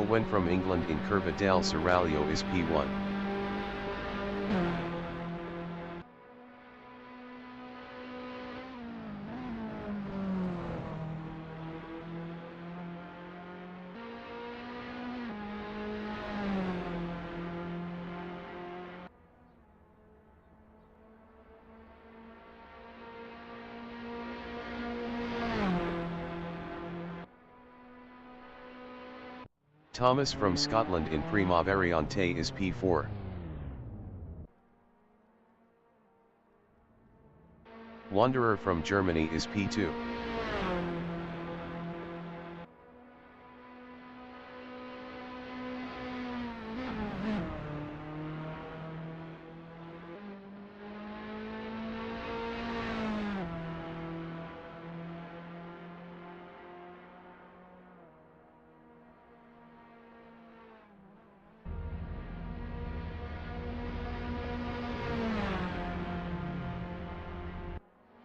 Owen from England in Curva del Seraglio is P1. Thomas from Scotland in Primaveriante is P4. Wanderer from Germany is P2.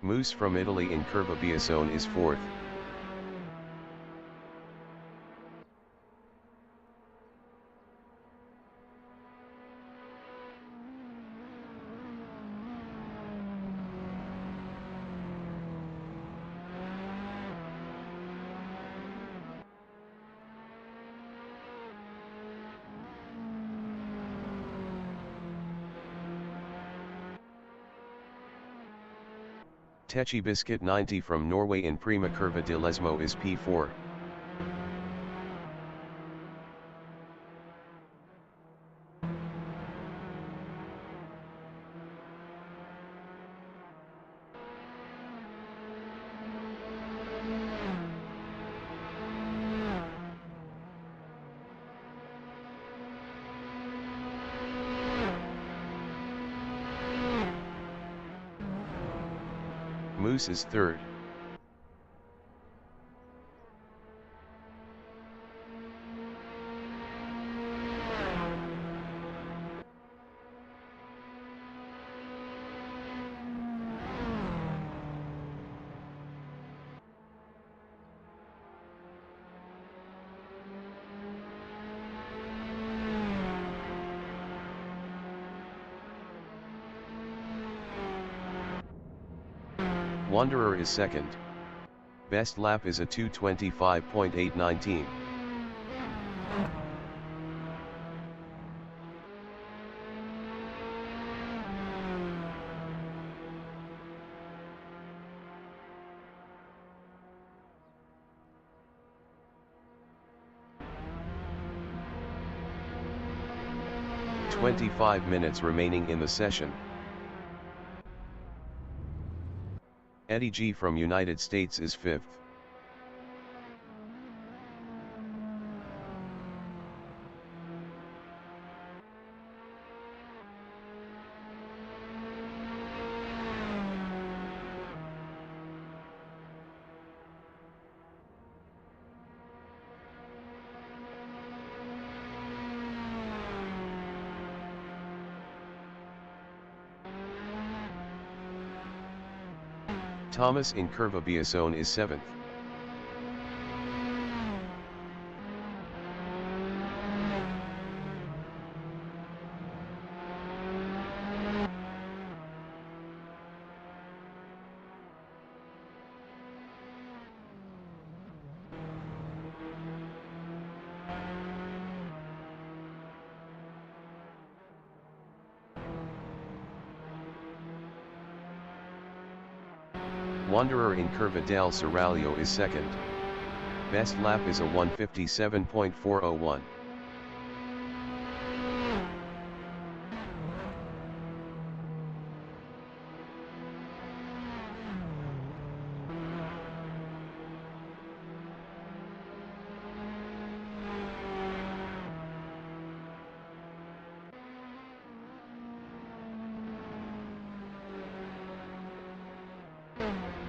Moose from Italy in Curva Biasone is 4th. Techi Biscuit 90 from Norway in Prima Curva de Lesmo is P4. Moose is 3rd. Wanderer is 2nd. Best lap is a 2:25.819. "25 minutes remaining in the session." Eddie G from United States is 5th. Thomas in Curva Biasone is 7th. Wanderer in Curva del Seraglio is 2nd. Best lap is a 1:57.401.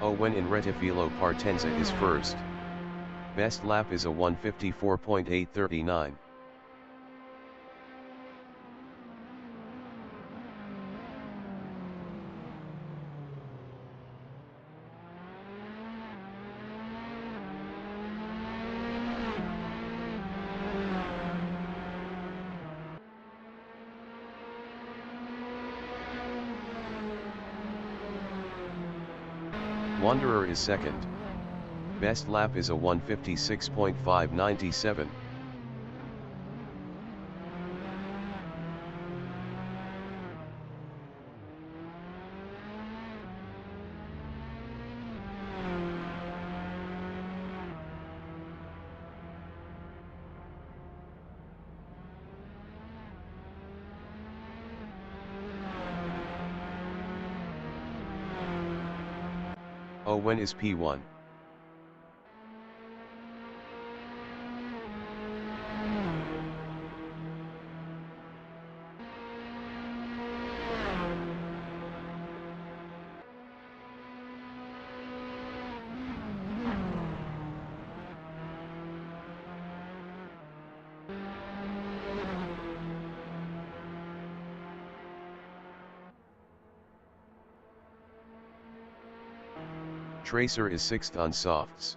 Owen in Retifilo Partenza is 1st. Best lap is a 1:54.839. Wanderer is second. Best lap is a 1:56.597. When is P1? Tracer is 6th on softs.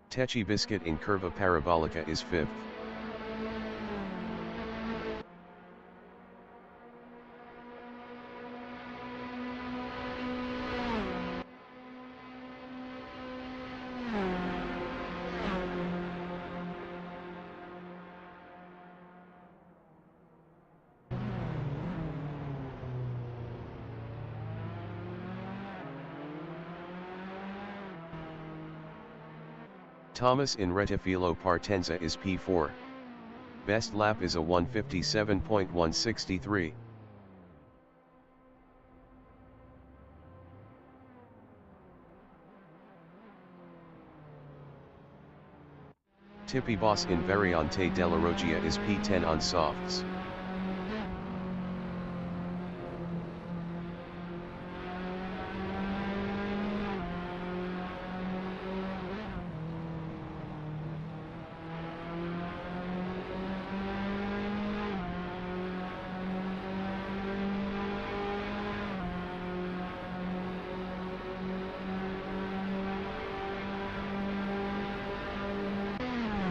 Techi Biscuit in Curva Parabolica is 5th. Thomas in Rettifilo Partenza is P4. Best lap is a 1:57.163. Tippy Boss in Variante della Roggia is P10 on softs.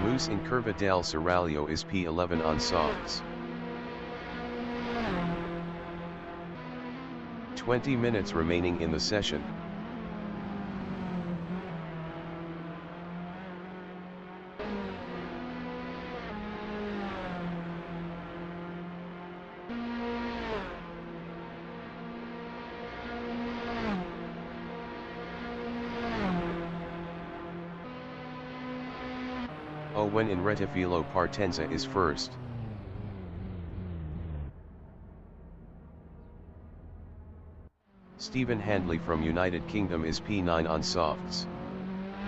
Moose in Curva del Seraglio is P11 on softs. 20 minutes remaining in the session. When in Rettifilo Partenza is first. Stephen Handley from United Kingdom is P9 on softs.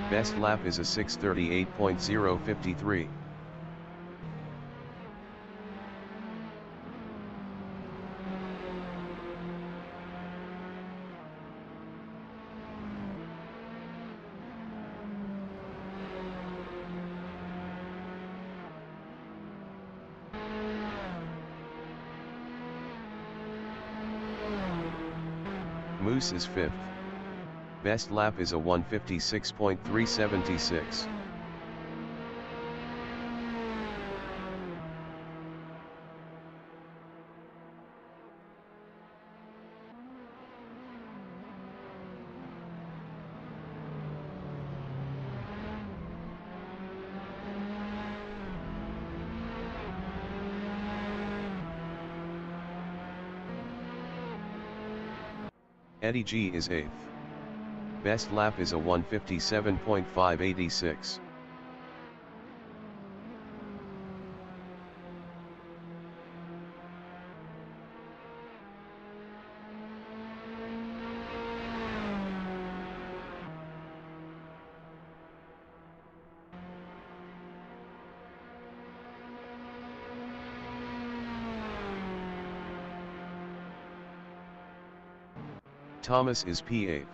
Best lap is a 6:38.053. Moose is 5th. Best lap is a 1:56.376. Eddie G is 8th. Best lap is a 1:57.586. Thomas is P8.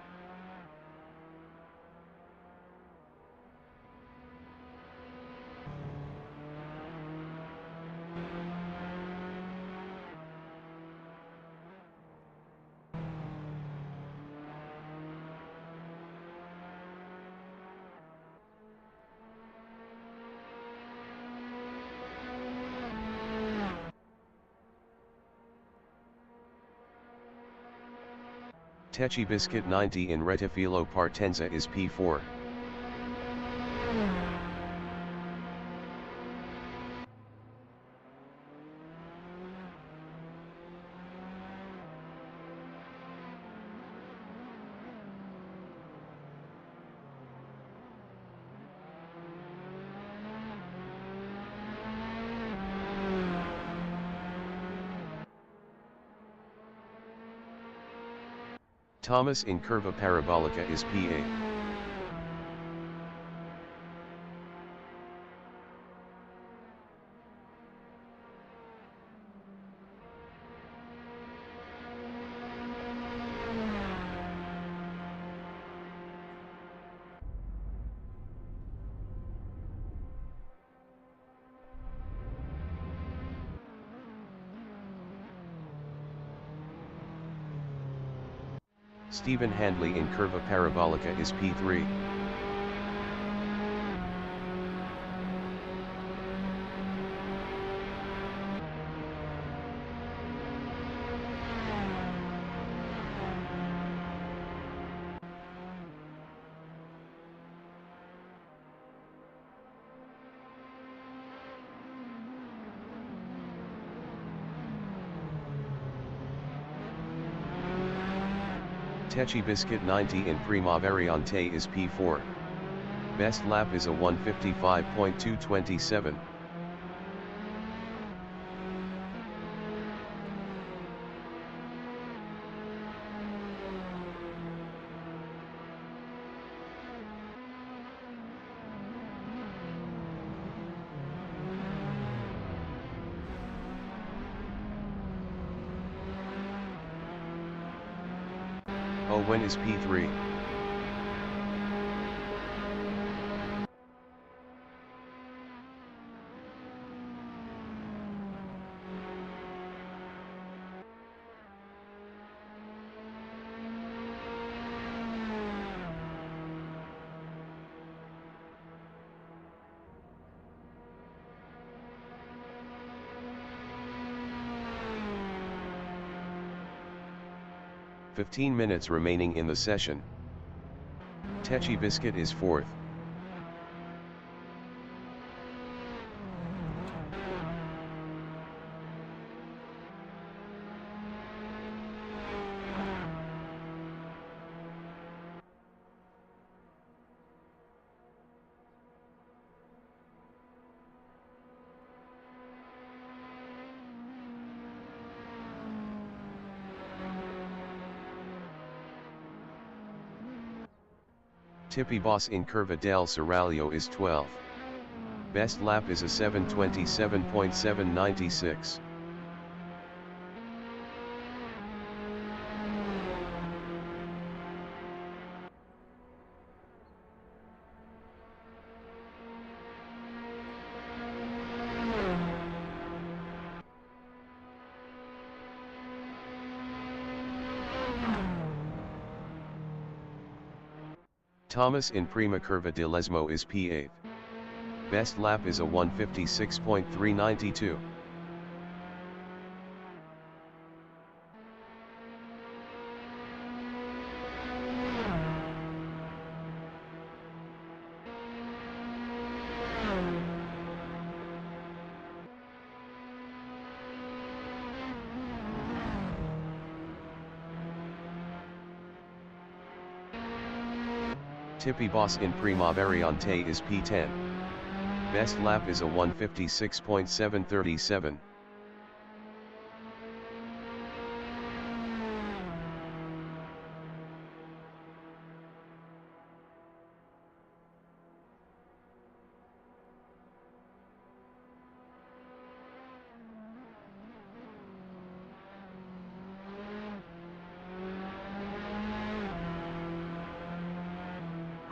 Tecce Biscuit 90 in Retifilo Partenza is P4. Thomas in Curva Parabolica is P8. Stephen Handley in Curva Parabolica is P3. Tecce Biscuit 90 in Primaveriante is P4. Best lap is a 1:55.227. Owen is P3. "15 minutes remaining in the session. Tecce Biscuit is 4th. Tippy Boss in Curva del Seraglio is 12th. Best lap is a 7:27.796. Thomas in Prima Curva di Lesmo is P8. Best lap is a 1:56.392. Tippy Boss in Primaveriante is P10. Best lap is a 1:56.737.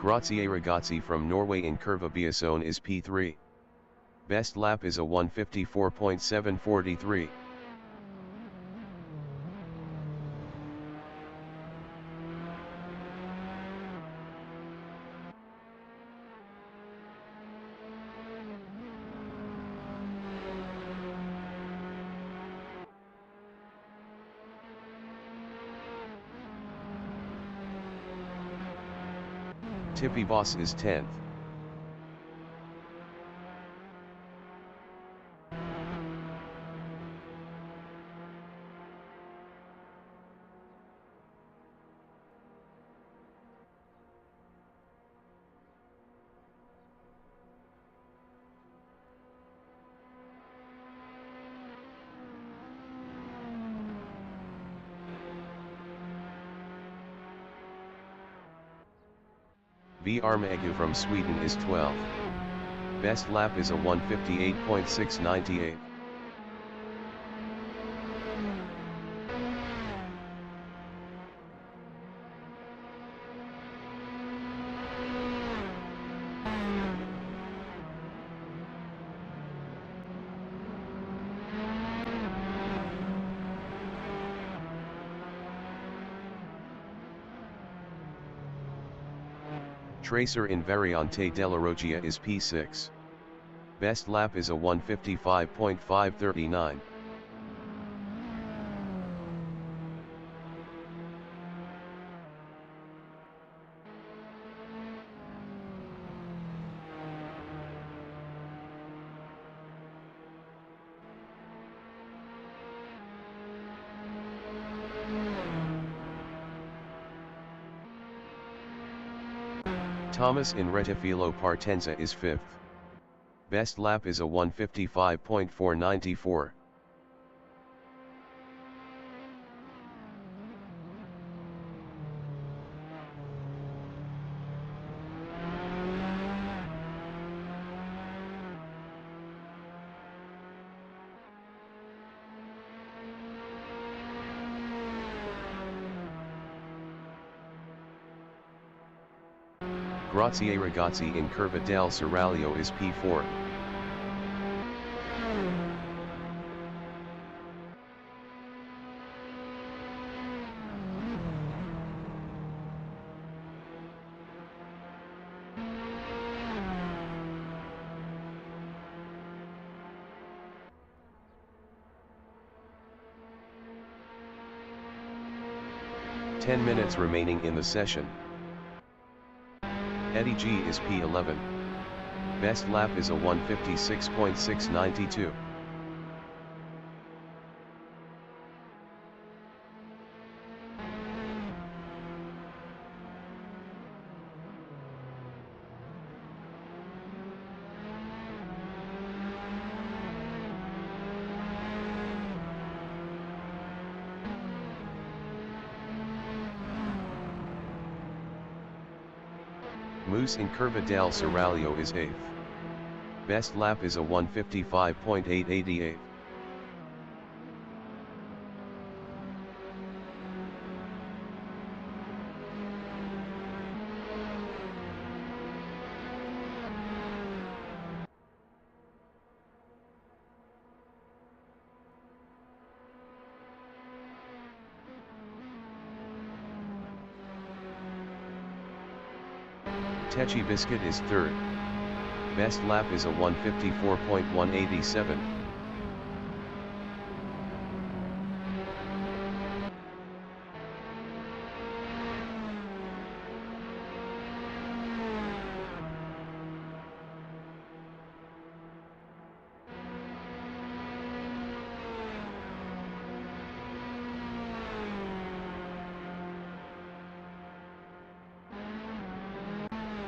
Grazie Ragazzi from Norway in Curva Biasone is P3. Best lap is a 1:54.743. Tippy Boss is 10th. Armagu from Sweden is 12th. Best lap is a 1:58.698. Tracer in Variante della Roggia is P6. Best lap is a 1:55.539. Thomas in Rettifilo Partenza is 5th. Best lap is a 1:55.494. Grazie ragazzi in Curva del Seraglio is P4. Ten minutes remaining in the session. Eddie G is P11. Best lap is a 1:56.692. Moose in Curva del Seraglio is 8th. Best lap is a 1:55.888. Techi Biscuit is 3rd. Best lap is a 1:54.187.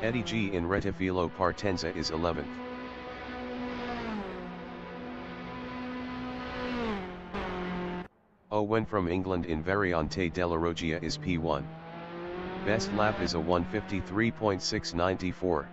Eddie G in Rettifilo Partenza is 11th. Owen from England in Variante della Roggia is P1. Best lap is a 1:53.694.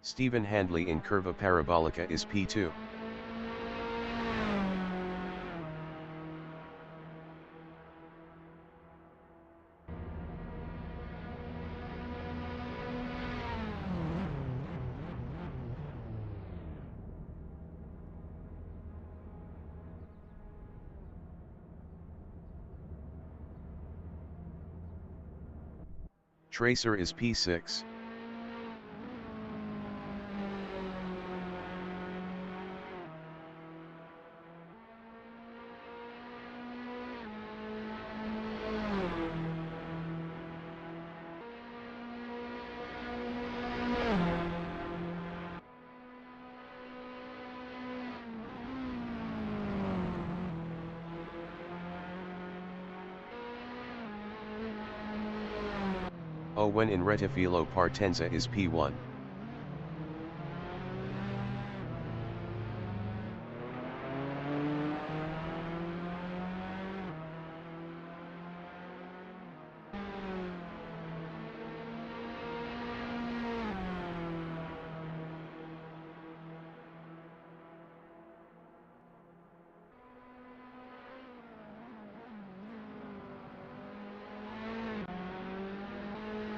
Stephen Handley in Curva Parabolica is P2. Tracer is P6. When in Rettifilo Partenza is P1.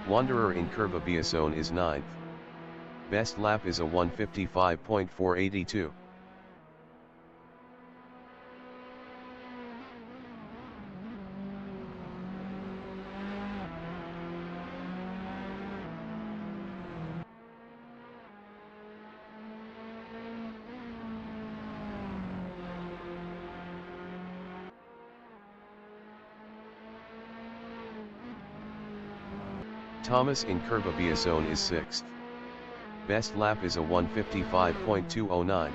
Wanderer in Curva Biasone is 9th. Best lap is a 1:55.482. Thomas in Curva Biasone is 6th. Best lap is a 1:55.209.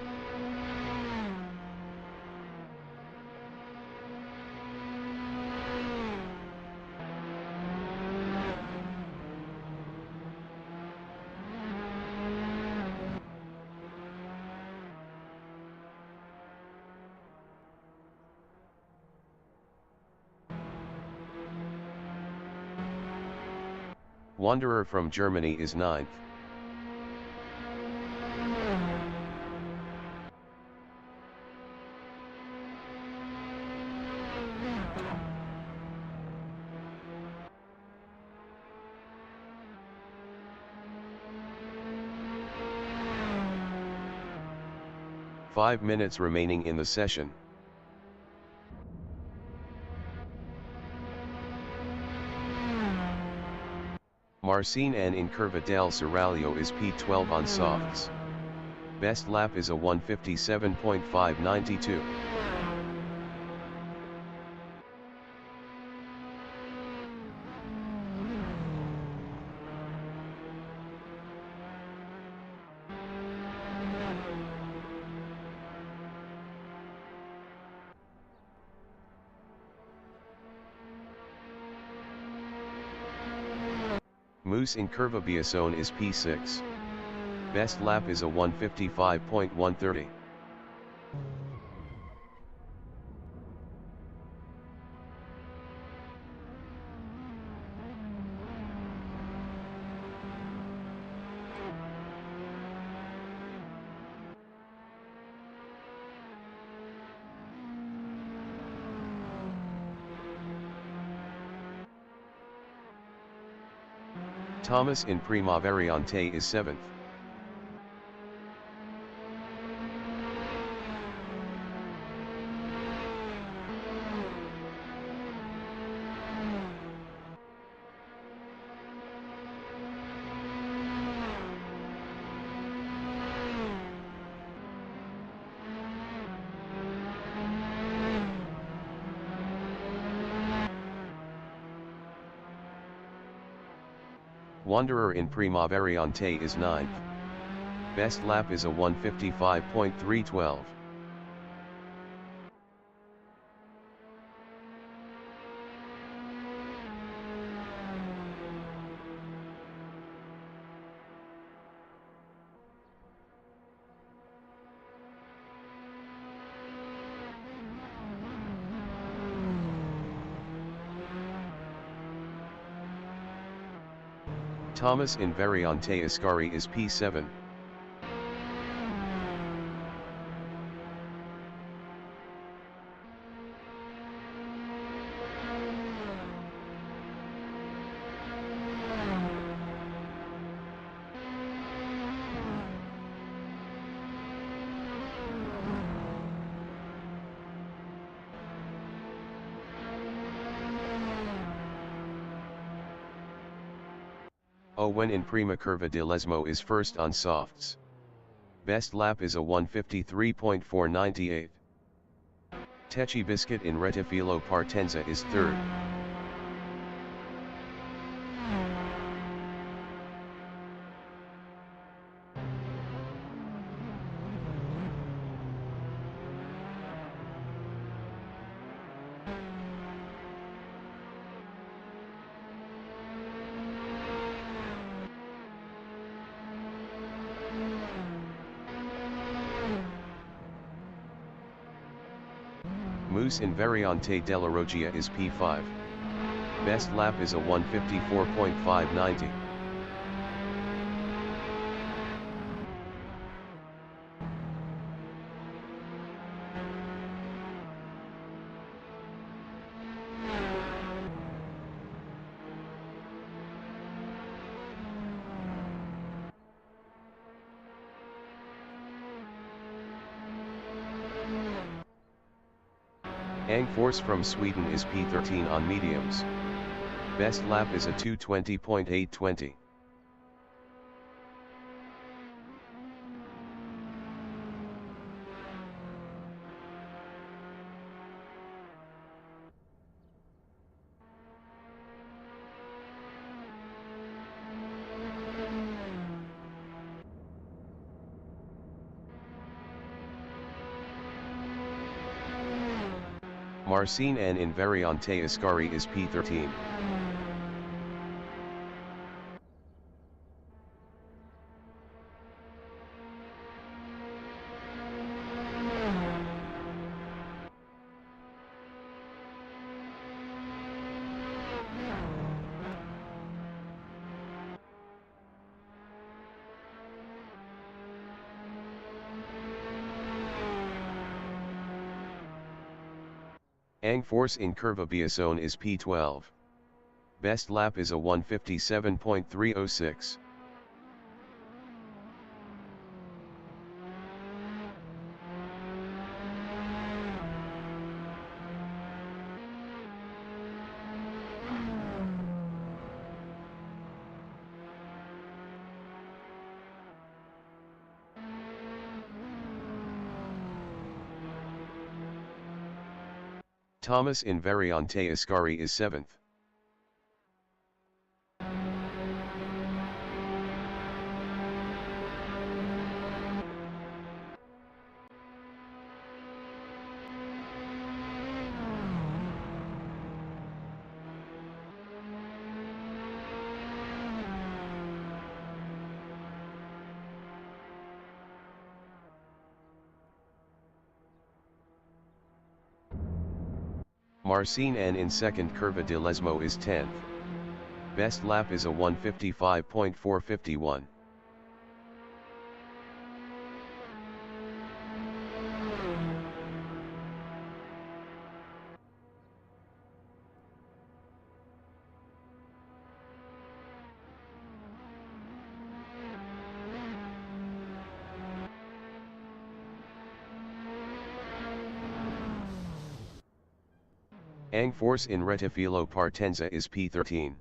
Wanderer from Germany is 9th. Five minutes remaining in the session. Marcin N in Curva del Seraglio is P12 on softs. Best lap is a 1:57.592. Moose in Curva Biasone is P6. Best lap is a 1:55.130. Thomas in Primaveriante is 7th. Wanderer in Primaveriante is 9th. Best lap is a 1:55.312. Thomas in Variante Ascari is P7. when in prima curva di Lesmo is first on softs. Best lap is a 1:53.498. Tecce Biscuit in Rettifilo Partenza is third. Moose in Variante della Roggia is P5. Best lap is a 1:54.590. Force from Sweden is P13 on mediums. Best lap is a 2:20.820. Marcin N in Variante Ascari is P13. Force in Curva Biasone is P12. Best lap is a 1:57.306. Thomas in Variante Ascari is 7th. Marcin N in second Curva di Lesmo is 10th. Best lap is a 1:55.451. Force in Rettifilo Partenza is P13.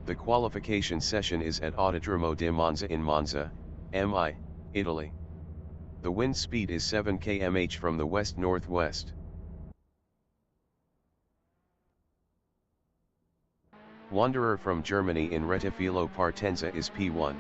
The qualification session is at Autodromo di Monza in Monza, MI, Italy. The wind speed is 7 km/h from the west-northwest. Wanderer from Germany in Rettifilo Partenza is P1.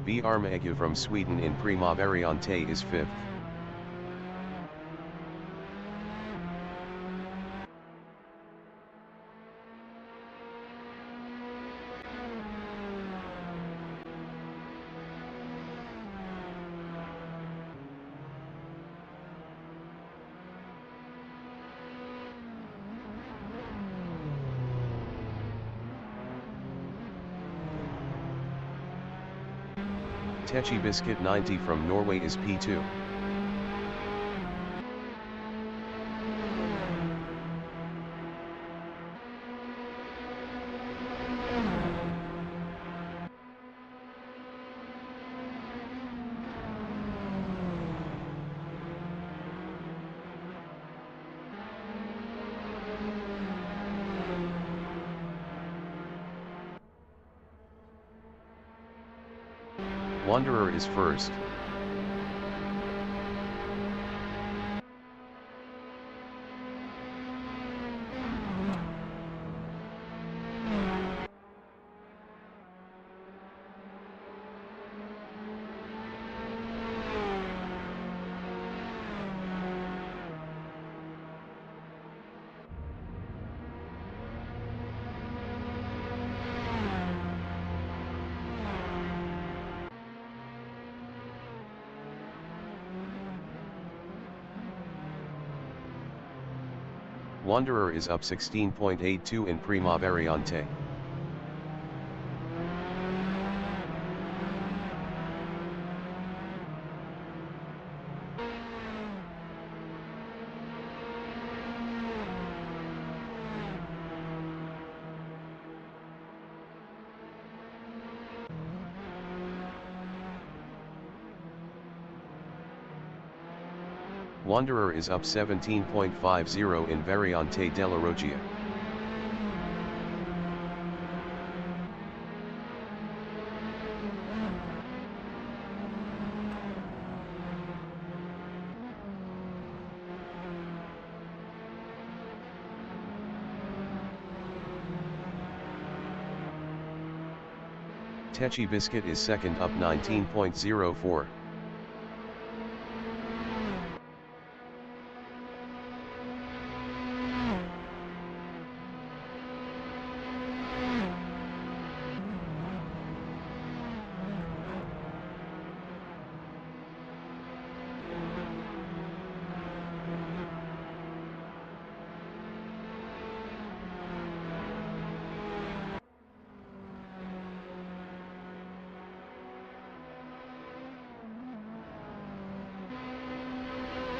B. Armagu from Sweden in Prima Variante is 5th. Techi Biscuit 90 from Norway is P2. Wanderer is first. Wanderer is up 16.82 in Prima Variante. Wanderer is up 17.50 in Variante della Roggia. Techi Biscuit is second, up 19.04.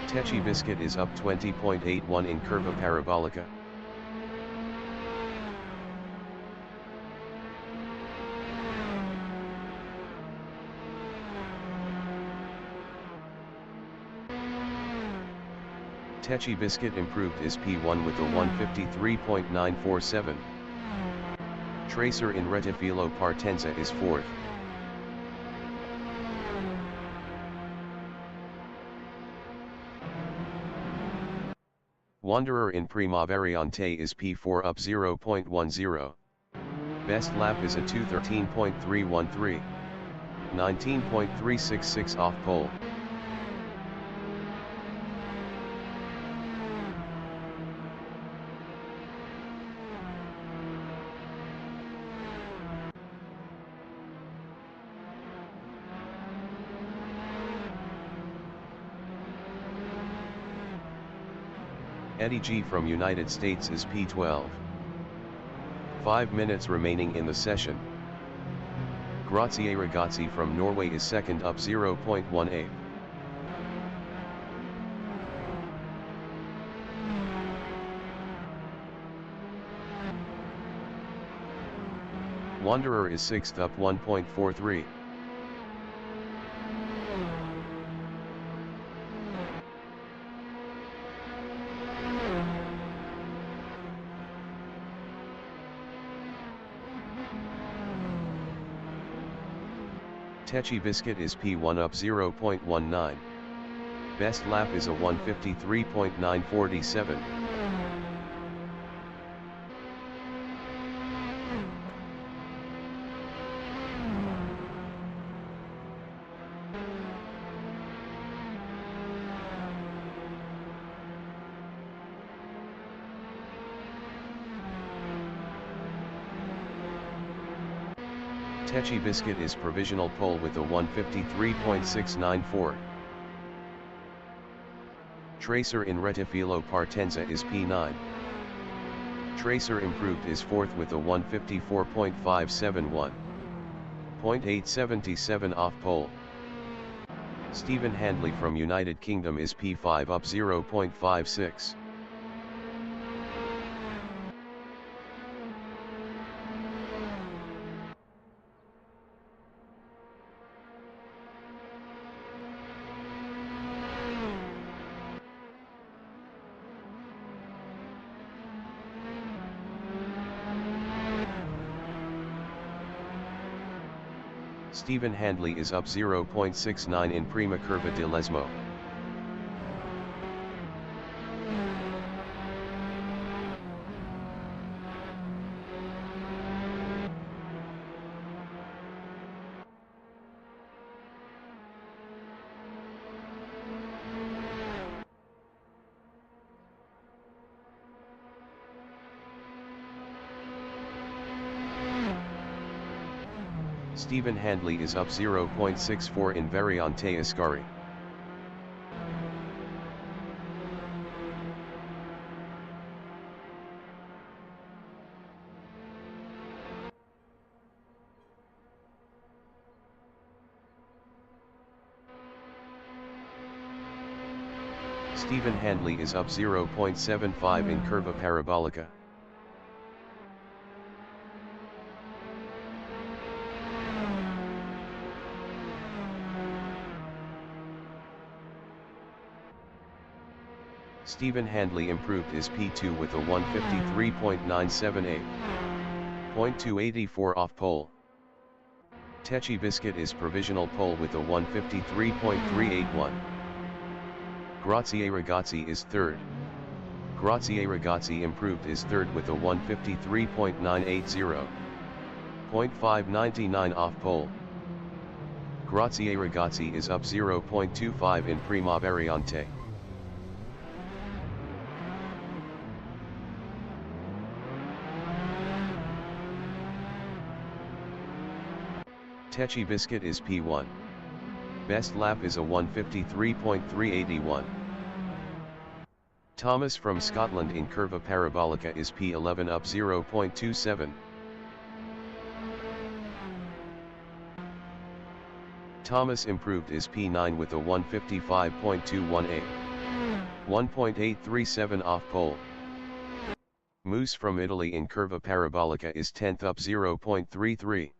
Techi Biscuit is up 20.81 in Curva Parabolica. Techi Biscuit improved is P1 with a 153.947. Tracer in Rettifilo Partenza is 4th. Wanderer in Prima Variante is P4, up 0.10. Best lap is a 2:13.313. 19.366 off pole. Eddie G from United States is P12. 5 minutes remaining in the session. Grazie Ragazzi from Norway is second up 0.18. Wanderer is sixth up 1.43. Techi Biscuit is P1 up 0.19. Best lap is a 1:53.947. Techi Biscuit is provisional pole with a 1:53.694. Tracer in Rettifilo Partenza is P9. Tracer improved is fourth with a 1:54.571. 0.877 off pole. Stephen Handley from United Kingdom is P5 up 0.56. Stephen Handley is up 0.69 in Prima Curva di Lesmo. Stephen Handley is up 0.64 in Variante Ascari. Stephen Handley is up 0.75 in Curva Parabolica. Stephen Handley improved his P2 with a 1:53.978. 0.284 off pole. Techi Biscuit is provisional pole with a 1:53.381. Grazie Ragazzi is third. Grazie Ragazzi improved is third with a 1:53.980. 0.599 off pole. Grazie Ragazzi is up 0.25 in Prima Variante. Techi Biscuit is P1. Best lap is a 1:53.381. Thomas from Scotland in Curva Parabolica is P11 up 0.27. Thomas improved is P9 with a 1:55.218. 1.837 off pole. Moose from Italy in Curva Parabolica is 10th up 0.33.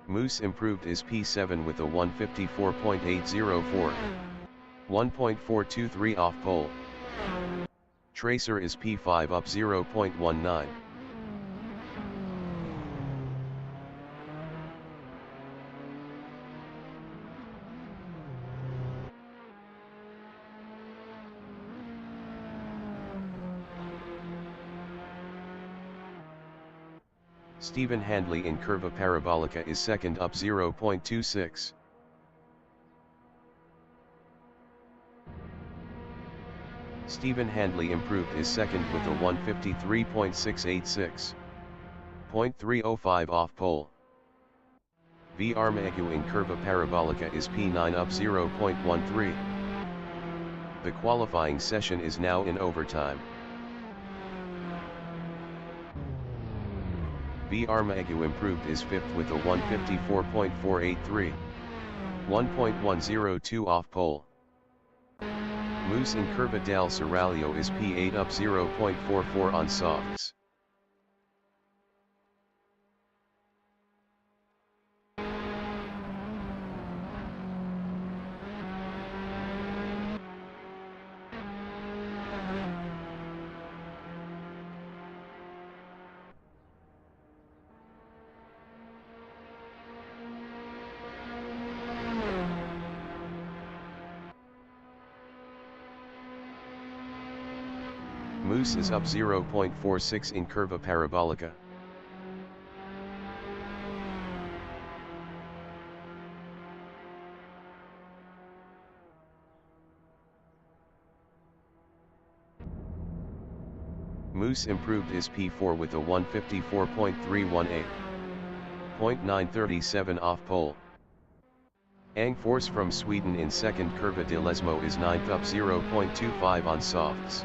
Moose improved is P7 with a 1:54.804. 1.423 off pole. Tracer is P5 up 0.19. Stephen Handley in Curva Parabolica is second up 0.26. Stephen Handley improved is second with a 1:53.686. 0.305 off pole. V. Armagu in Curva Parabolica is P9 up 0.13. The qualifying session is now in overtime. V. Armagu improved is 5th with a 154.483. 1.102 off pole. Moose in Curva del Seraglio is P8 up 0.44 on softs. Moose is up 0.46 in Curva Parabolica. Moose improved is P4 with a 154.318. 0.937 off pole. Ang Force from Sweden in second. Curva de Lesmo is 9th up 0.25 on softs.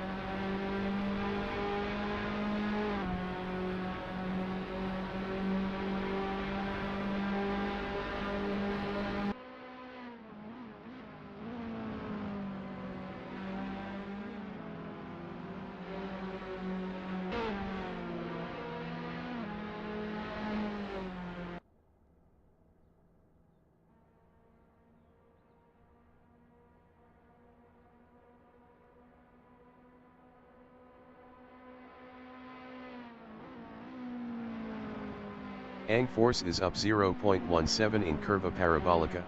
Ang Force is up 0.17 in Curva Parabolica.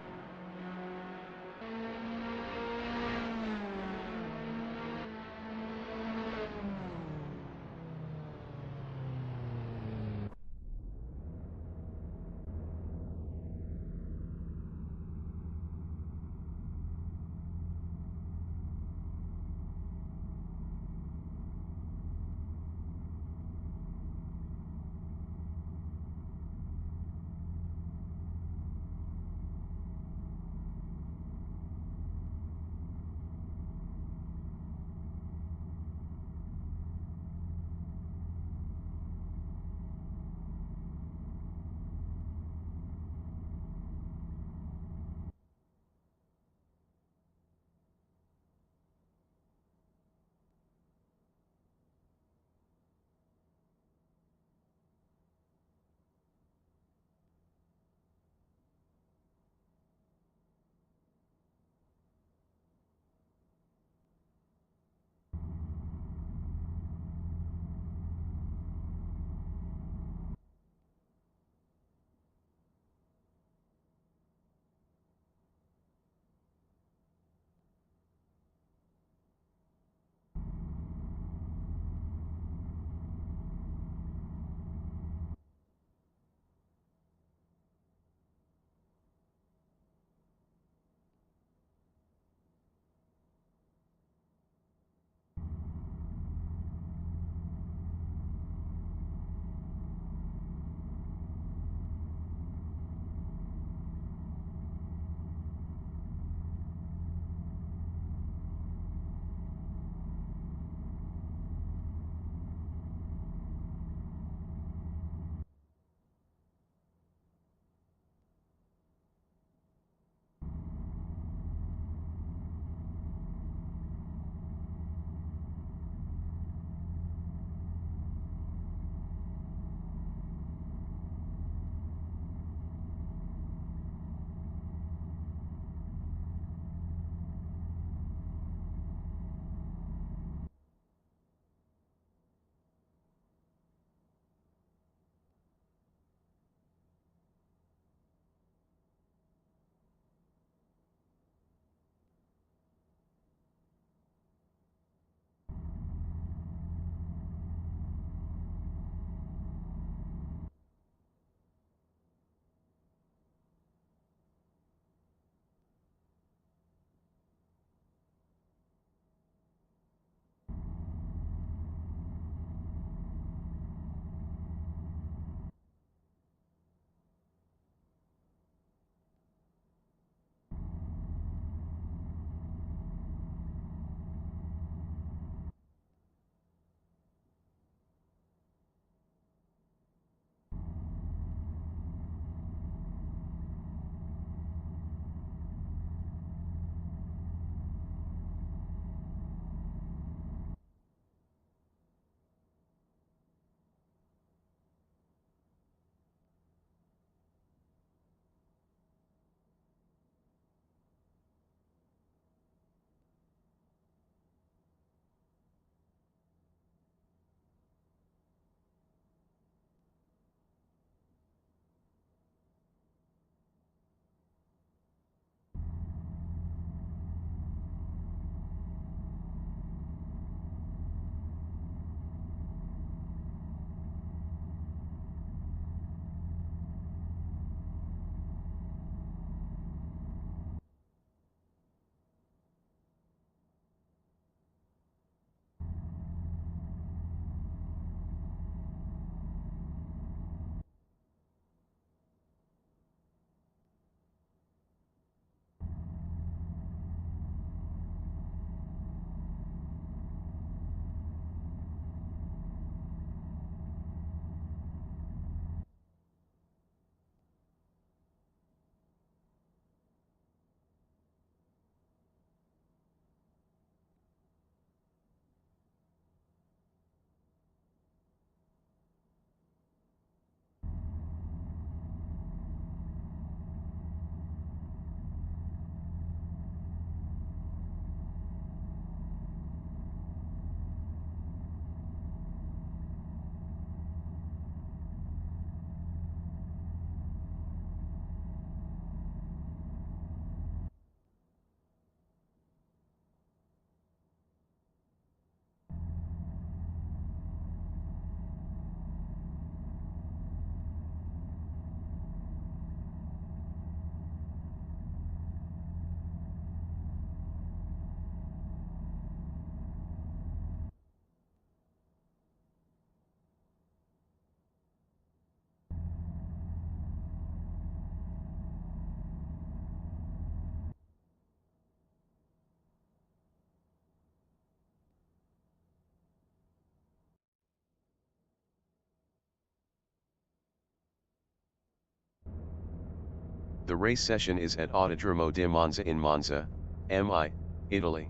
The race session is at Autodromo di Monza in Monza, MI, Italy.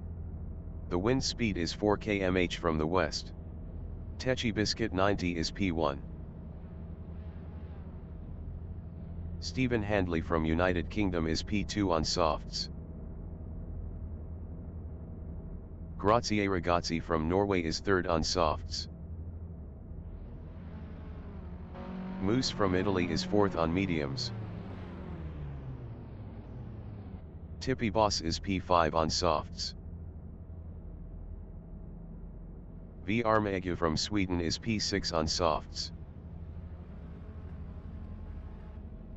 The wind speed is 4 km/h from the west. Tecce Biscuit 90 is P1. Stephen Handley from United Kingdom is P2 on softs. Grazie Ragazzi from Norway is third on softs. Moose from Italy is fourth on mediums. Tippy Boss is P5 on softs. Armegu from Sweden is P6 on softs.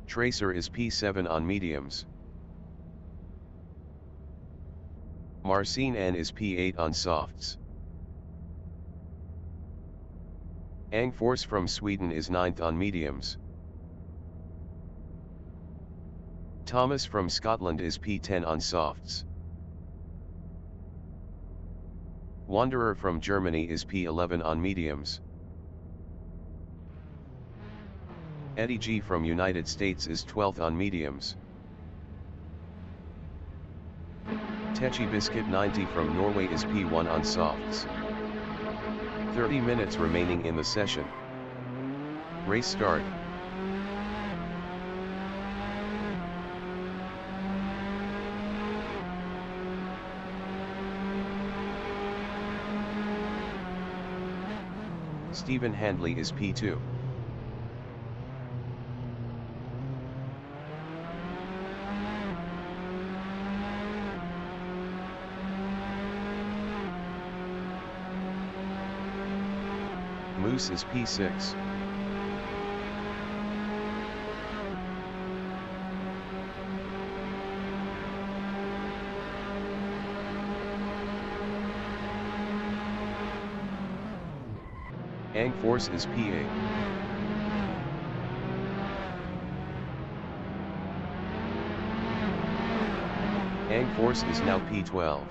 Tracer is P7 on mediums. Marcin N is P8 on softs. Angforce from Sweden is 9th on mediums. Thomas from Scotland is P10 on softs. Wanderer from Germany is P11 on mediums. Eddie G from United States is 12th on mediums. Tecce Biscuit 90 from Norway is P1 on softs. 30 minutes remaining in the session. Race start. Stephen Handley is P2. Moose is P6. Angforce is P8. Angforce is now P12.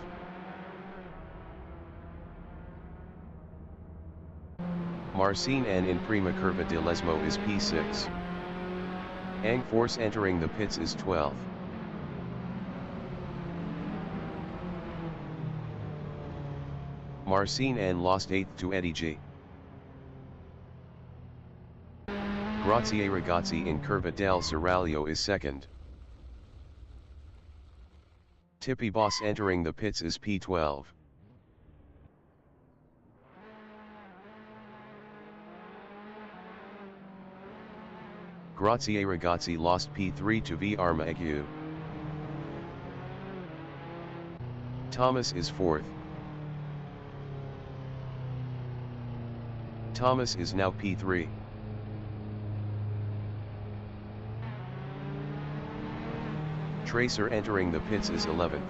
Marcin N in Prima Curva di Lesmo is P6. Angforce entering the pits is 12th. Marcin N lost 8th to Eddie G. Grazie Ragazzi in Curva del Seraglio is 2nd. Tippy Boss entering the pits is P12. Grazie Ragazzi lost P3 to Armegu. Thomas is 4th. Thomas is now P3. Tracer entering the pits is 11th.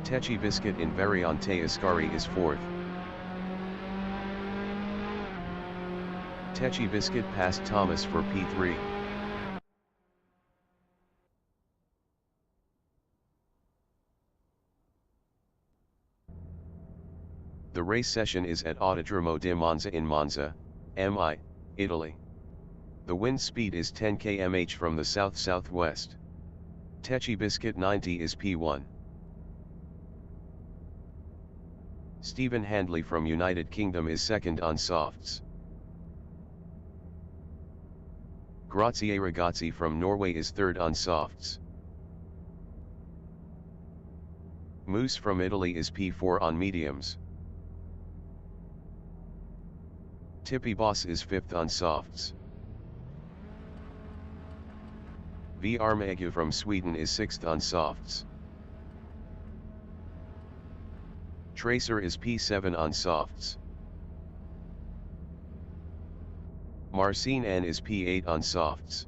Tecce Biscuit in Variante Ascari is 4th. Tecce Biscuit passed Thomas for P3. The race session is at Autodromo di Monza in Monza, MI, Italy. The wind speed is 10 km/h from the south-southwest. Tecce Biscuit 90 is P1. Stephen Handley from United Kingdom is 2nd on softs. Grazie Ragazzi from Norway is 3rd on softs. Moose from Italy is P4 on mediums. Tippy Boss is 5th on softs. Armegu from Sweden is 6th on softs. Tracer is P7 on softs. Marcin N is P8 on softs.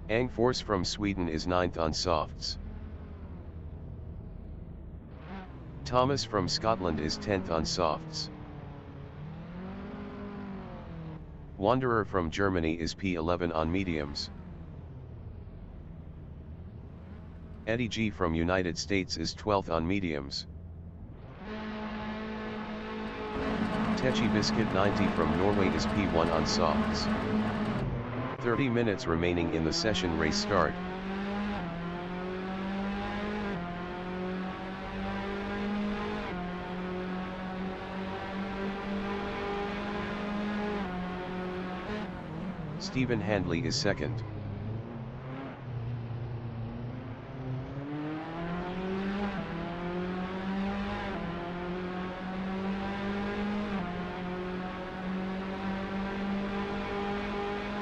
Angforce from Sweden is 9th on softs. Thomas from Scotland is 10th on softs. Wanderer from Germany is P11 on mediums. Eddie G from United States is 12th on mediums. Tecce Biscuit 90 from Norway is P1 on softs. 30 minutes remaining in the session. Race start. Stephen Handley is second.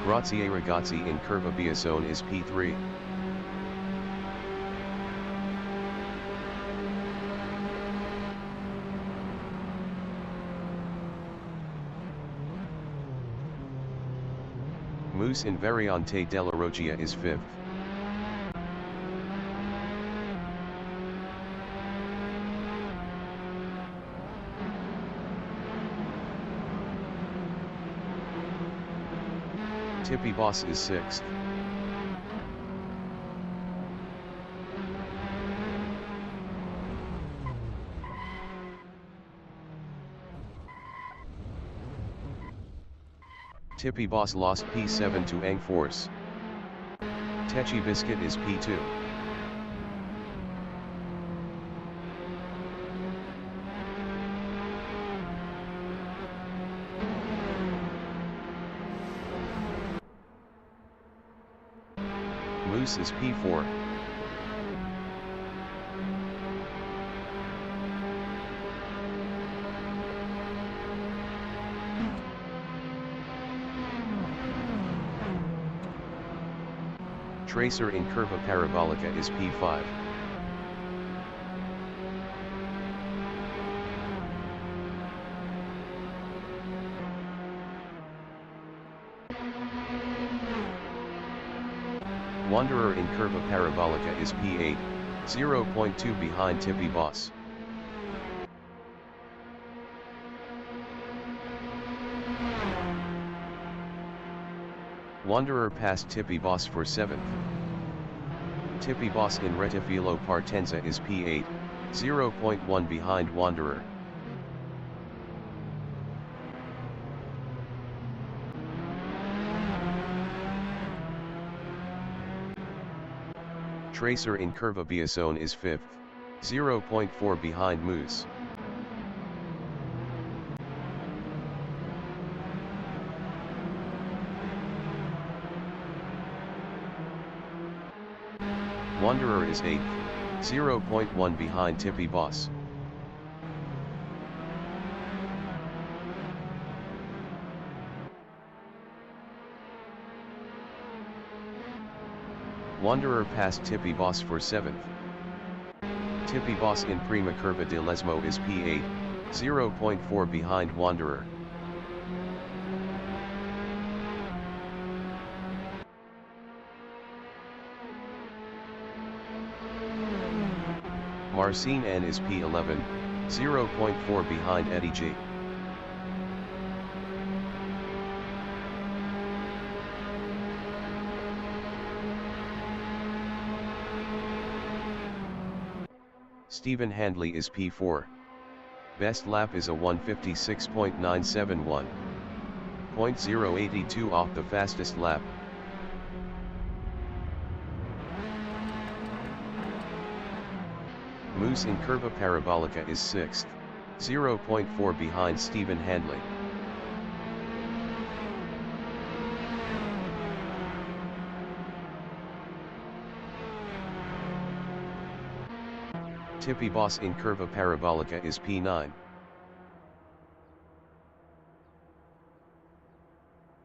Grazie Ragazzi in Curva Biasone is P3. Moose in Variante della Roggia is 5th. Tippy Boss is 6th. Tippy Boss lost P7 to Ang Force. Taatus Biscuit is P2. Moose is P4. Tracer in Curva Parabolica is P5. Wanderer in Curva Parabolica is P8, 0.2 behind Tippy Boss. Wanderer passed Tippy Boss for 7th. Tippy Boss in Rettifilo Partenza is P8, 0.1 behind Wanderer. Tracer in Curva Biasone is 5th, 0.4 behind Moose. Wanderer is 8th, 0.1 behind Tippy Boss. Wanderer passed Tippy Boss for 7th. Tippy Boss in Prima Curva di Lesmo is P8, 0.4 behind Wanderer. Marcin N is P11, 0.4 behind Eddie G. Stephen Handley is P4. Best lap is a 156.971. 0.082 off the fastest lap. Moose in Curva Parabolica is 6th, 0.4 behind Stephen Handley. Tippy Boss in Curva Parabolica is P9.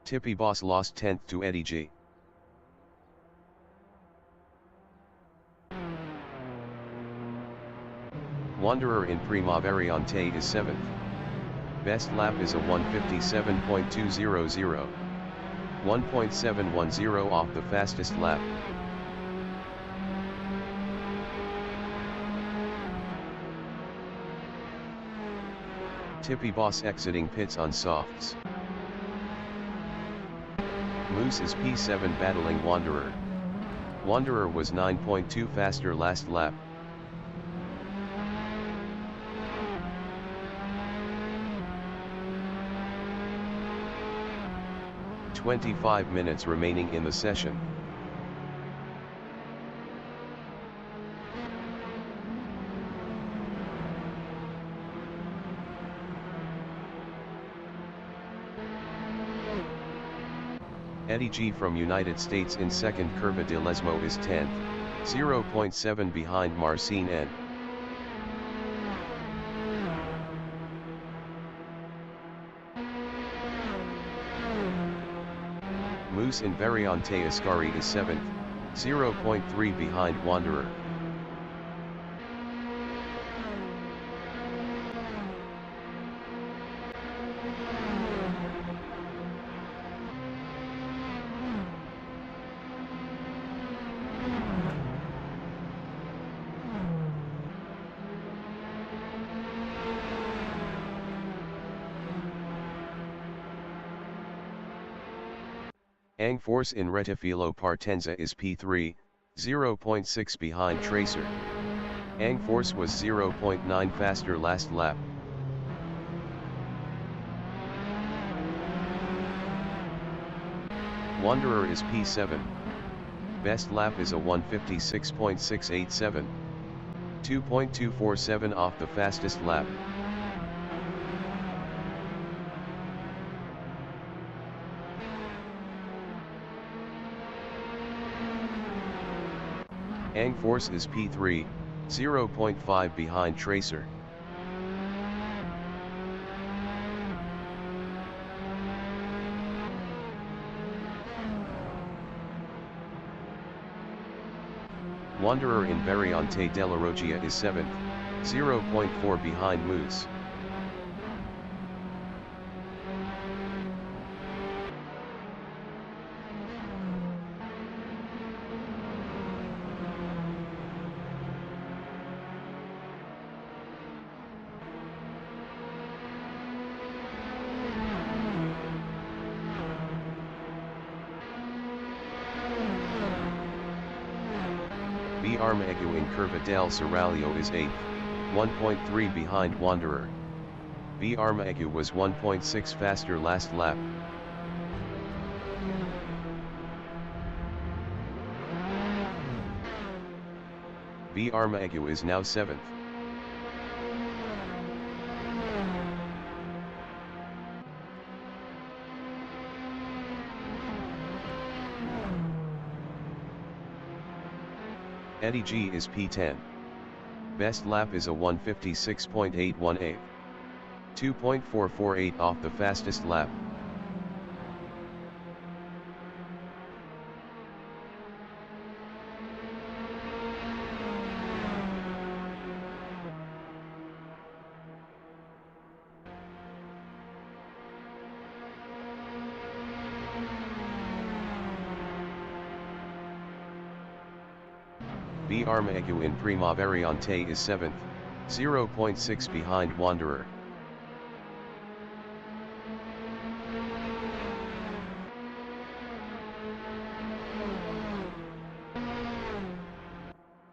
Tippy Boss lost 10th to Eddie G. Wanderer in Prima Variante is 7th. Best lap is a 157.200. 1.710 off the fastest lap. Tippy Boss exiting pits on softs. Moose is P7 battling Wanderer. Wanderer was 9.2 faster last lap. 25 minutes remaining in the session. Eddie G from United States in second. Curva de Lesmo is 10th, 0.7 behind Marcin N. Moose in Variante Ascari is 7th, 0.3 behind Wanderer. Ang Force in Retifilo Partenza is P3, 0.6 behind Tracer. Ang Force was 0.9 faster last lap. Wanderer is P7. Best lap is a 156.687. 2.247 off the fastest lap. Ang Force is P3, 0.5 behind Tracer. Wanderer in Variante della Roggia is 7th, 0.4 behind Moose. B. Armagou in Curva del Seraglio is 8th, 1.3 behind Wanderer. B. Armagou was 1.6 faster last lap. B. Armagou is now 7th. Eddie G is P10. Best lap is a 156.818. 2.448 off the fastest lap. B. Armagou in Prima Variante is 7th, 0.6 behind Wanderer.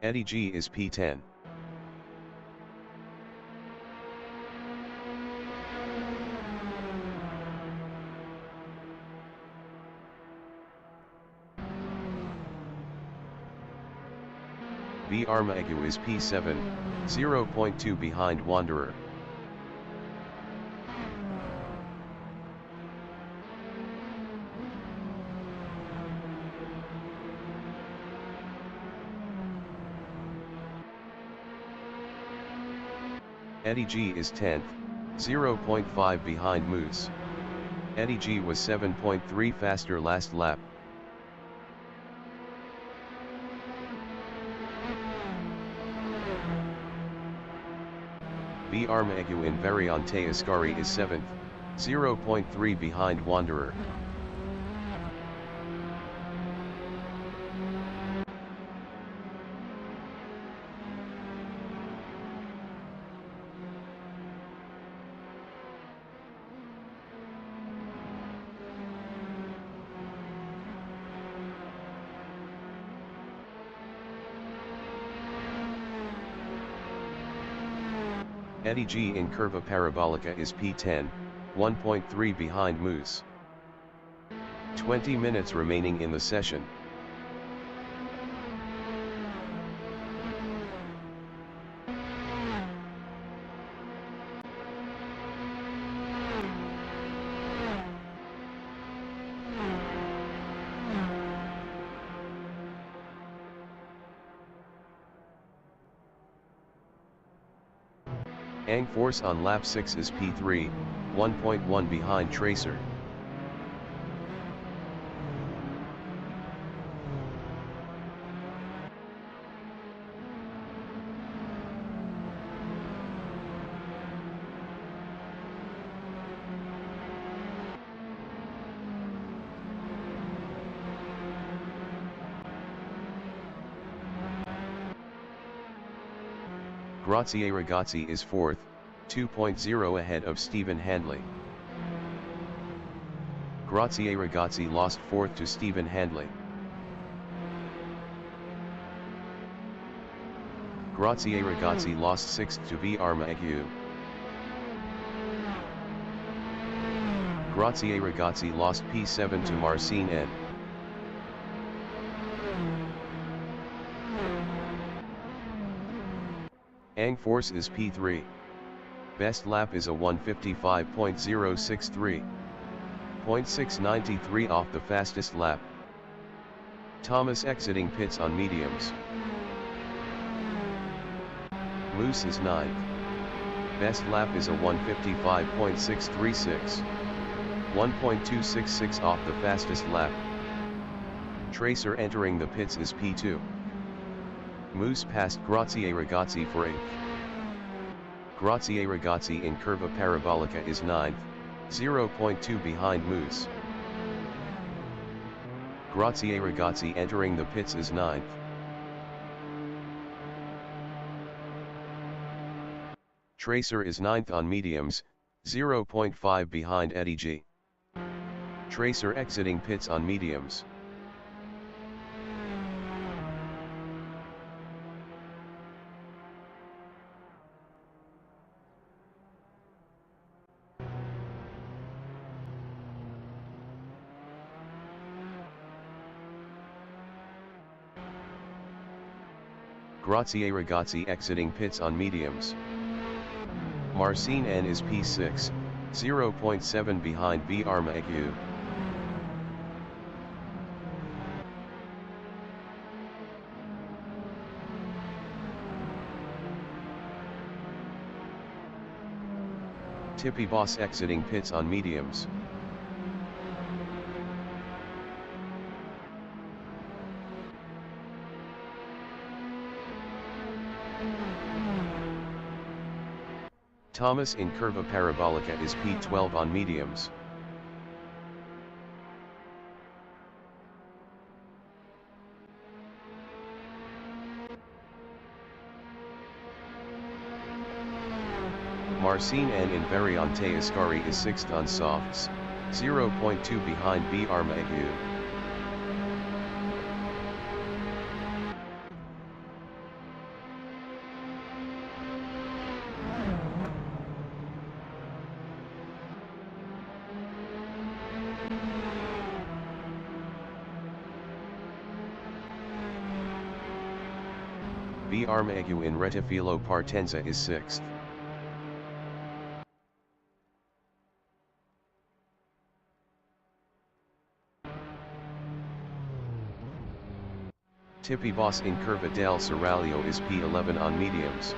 Eddie G is P10. B. Armagou is P7, 0.2 behind Wanderer. Eddie G is 10th, 0.5 behind Moose. Eddie G was 7.3 faster last lap. B. Armagou in Variante Ascari is 7th, 0.3 behind Wanderer. Eddie G in Curva Parabolica is P10, 1.3 behind Moose. 20 minutes remaining in the session. Ang force on lap 6 is P3, 1.1 behind Tracer. Grazie Ragazzi is 4th, 2.0 ahead of Stephen Handley. Grazie Ragazzi lost 4th to Stephen Handley. Grazie Ragazzi lost 6th to VR Magu. Grazie Ragazzi lost P7 to Marcin N. Ang force is P3. Best lap is a 155.063. 0.693 off the fastest lap. Thomas exiting pits on mediums. Moose is 9th. Best lap is a 155.636. 1.266 off the fastest lap. Tracer entering the pits is P2. Moose passed Grazie Ragazzi for 8th. Grazie Ragazzi in Curva Parabolica is 9th, 0.2 behind Moose. Grazie Ragazzi entering the pits is 9th. Tracer is 9th on mediums, 0.5 behind Eddie G. Tracer exiting pits on mediums. Grazie Ragazzi exiting pits on mediums. Marcin N is P6, 0.7 behind VR Magu. Tippy Boss exiting pits on mediums. Thomas in Curva Parabolica is P12 on mediums. Marcin N in Variante Ascari is 6th on softs, 0.2 behind VR Magu. VR Magu in Rettifilo Partenza is 6th. Tippy Boss in Curva del Seraglio is P11 on mediums.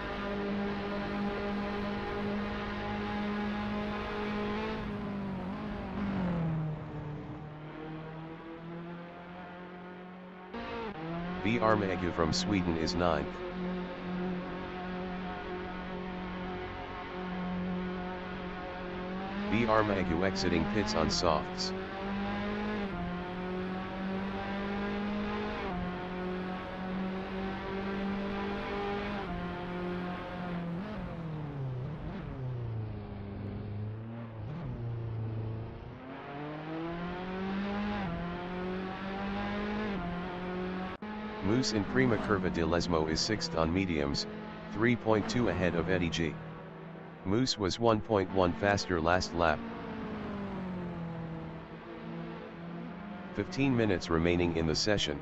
VR Magu from Sweden is 9th. VR Magu exiting pits on softs. Moose in Prima Curva de Lesmo is 6th on mediums, 3.2 ahead of Eddie G. Moose was 1.1 faster last lap. 15 minutes remaining in the session.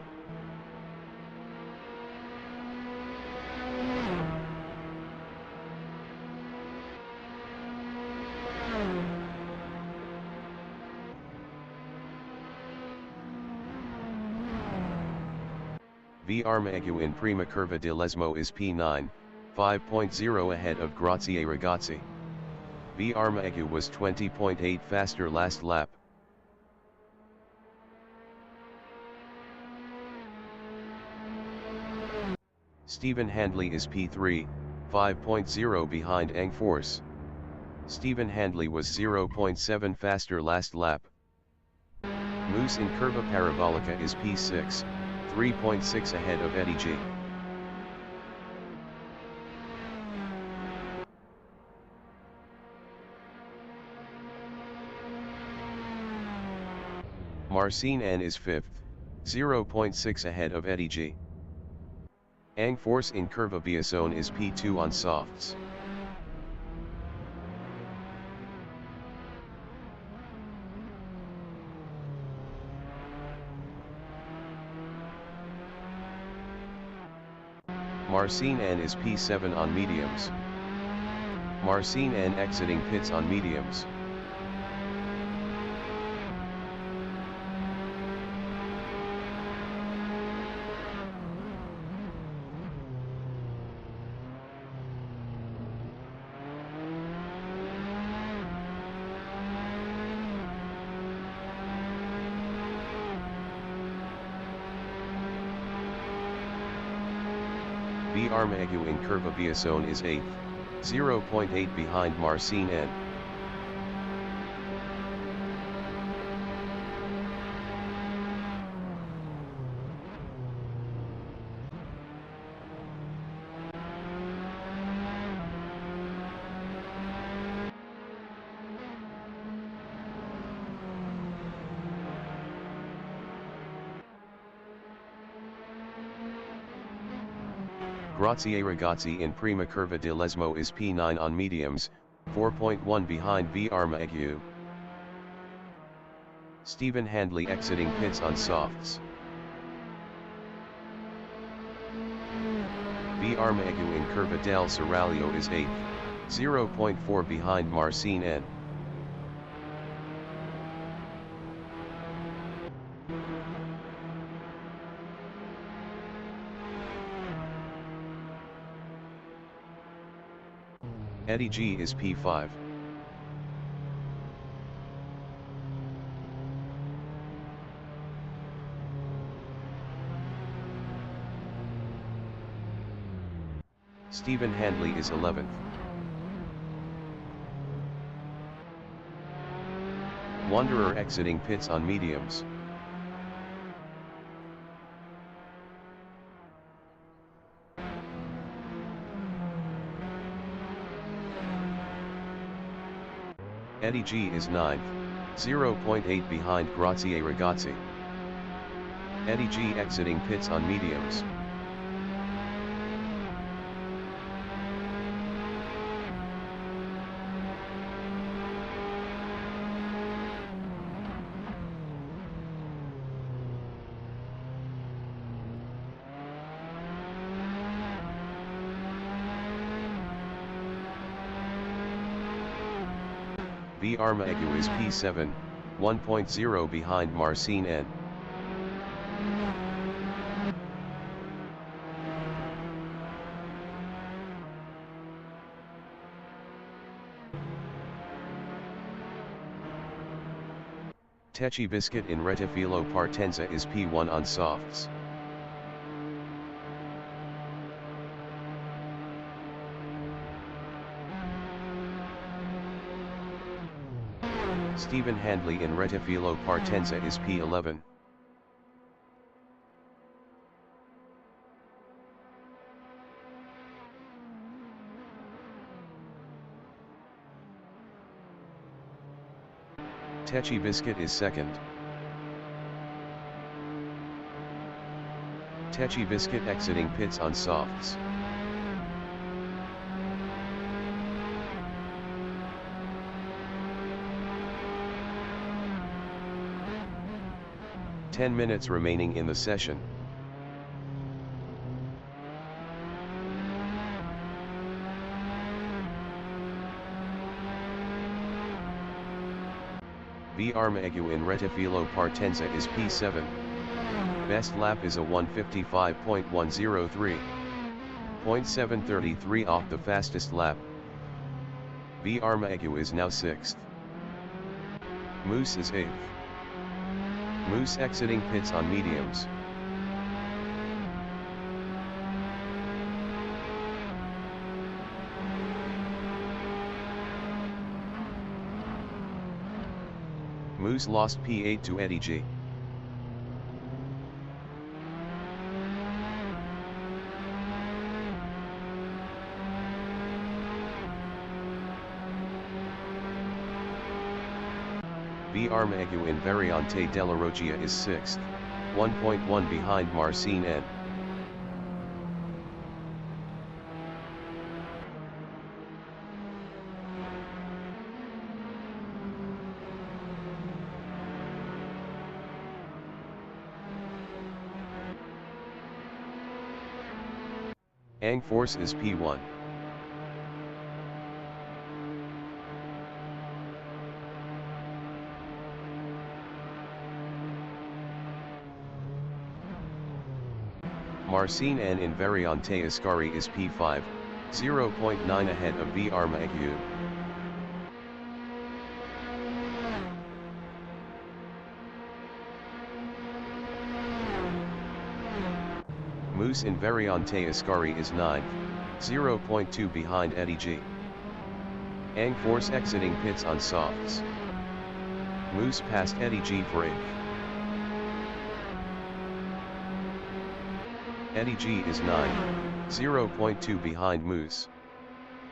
V'Armaggiù in prima curva di Lesmo is P9, 5.0 ahead of Grazie Ragazzi. V'Armaggiù was 20.8 faster last lap. Stephen Handley is P3, 5.0 behind Angforce. Stephen Handley was 0.7 faster last lap. Moose in Curva Parabolica is P6, 3.6 ahead of Eddie G. Marcin N is 5th, 0.6 ahead of Eddie G. Angforce in Curva Biasone is P2 on softs. Marcin N is P7 on mediums. Marcin N exiting pits on mediums. V'Armaggiù in Curva Biasone is 8th, 0.8 behind Marcin N. Grazie Ragazzi in prima curva di Lesmo is P9 on mediums, 4.1 behind V'Armaggiù. Stephen Handley exiting pits on softs. V'Armaggiù in Curva del Seraglio is 8th, 0.4 behind Marcin N. Eddie G is P5. Stephen Handley is 11th. Wanderer exiting pits on mediums. Eddie G is 9th, 0.8 behind Grazie Ragazzi. Eddie G exiting pits on mediums. V'Armaggiù is P7, 1.0 behind Marcin N. Tecce Biscuit in Rettifilo Partenza is P1 on softs. Stephen Handley in Rettifilo Partenza is P11. Tecce Biscuit is 2nd. Tecce Biscuit exiting pits on softs. 10 minutes remaining in the session. V'Armaghu in Rettifilo Partenza is P7. Best lap is a 155.103. 0.733 off the fastest lap. V'Armaghu is now 6th. Moose is 8th. Moose exiting pits on mediums. Moose lost P8 to Eddie G. V'Armaghu in Variante della Roggia is 6th, 1.1 behind Marcin N. Ang Force is P1. Marcin N in Variante Ascari is P5, 0.9 ahead of V'Armaghu. Moose in Variante Ascari is 9th, 0.2 behind Eddie G. Ang Force exiting pits on softs. Moose passed Eddie G for 8th. Eddie G is 9, 0.2 behind Moose.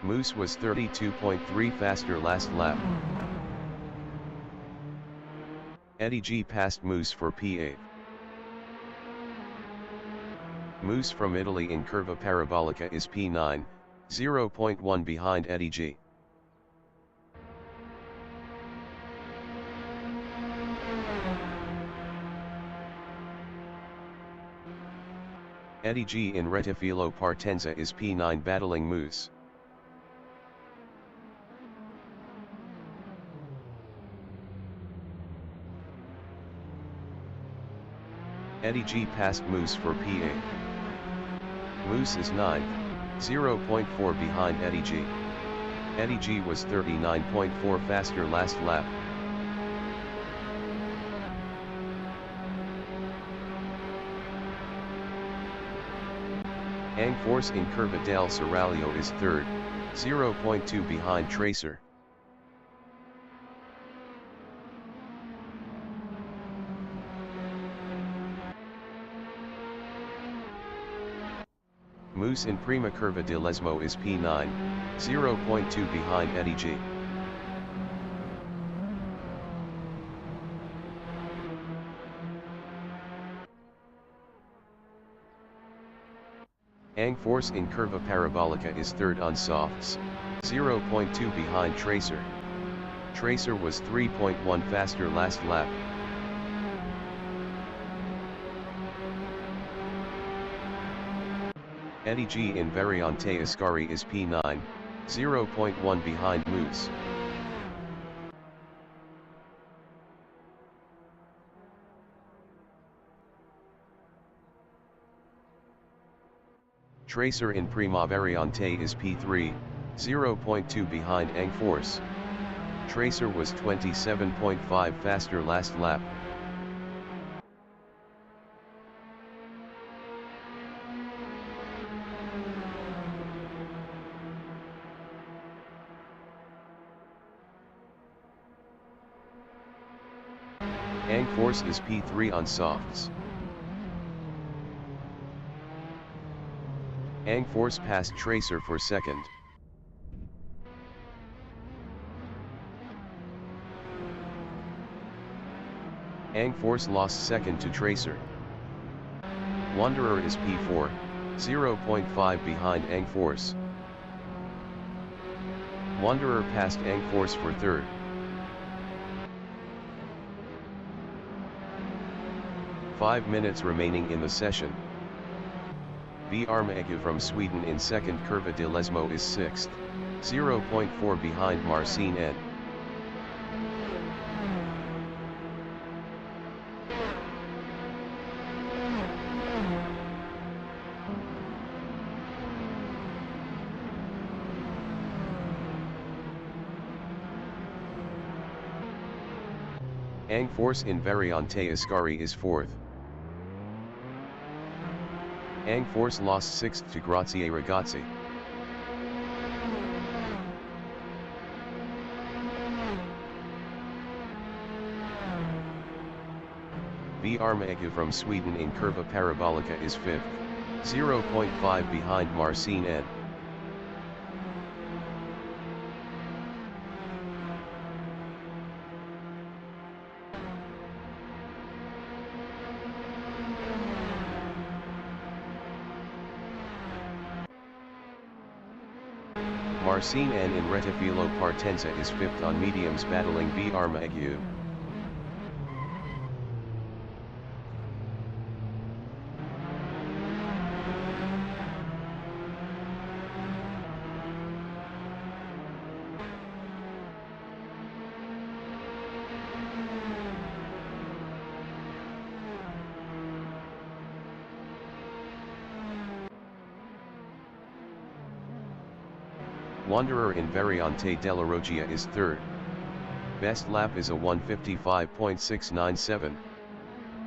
Moose was 32.3 faster last lap. Eddie G passed Moose for P8. Moose from Italy in Curva Parabolica is P9, 0.1 behind Eddie G. Eddie G in Rettifilo Partenza is P9 battling Moose. Eddie G passed Moose for P8. Moose is 9th, 0.4 behind Eddie G. Eddie G was 39.4 faster last lap. Ang Force in Curva del Seraglio is 3rd, 0.2 behind Tracer. Moose in Prima Curva di Lesmo is P9, 0.2 behind Eddie G. Ang Force in Curva Parabolica is 3rd on softs, 0.2 behind Tracer. Tracer was 3.1 faster last lap. Eddie G in Variante Ascari is P9, 0.1 behind Moose. Tracer in Prima Variante is P3, 0.2 behind Ang Force. Tracer was 27.5 faster last lap. Ang Force is P3 on softs. Ang Force passed Tracer for 2nd. Ang Force lost 2nd to Tracer. Wanderer is P4, 0.5 behind Ang Force. Wanderer passed Ang Force for 3rd. 5 minutes remaining in the session. V. Armegu from Sweden in second. Curva de Lesmo is sixth, 0.4 behind Marcin N. Ang Force in Variante Ascari is fourth. Ang Force lost sixth to Grazie Ragazzi. V. Armegu from Sweden in Curva Parabolica is fifth, 0.5 behind Marcin N. Marcin N in Rettifilo Partenza is fifth on mediums battling V. Armegu. Wanderer in Variante della Roggia is third. Best lap is a 1:55.697.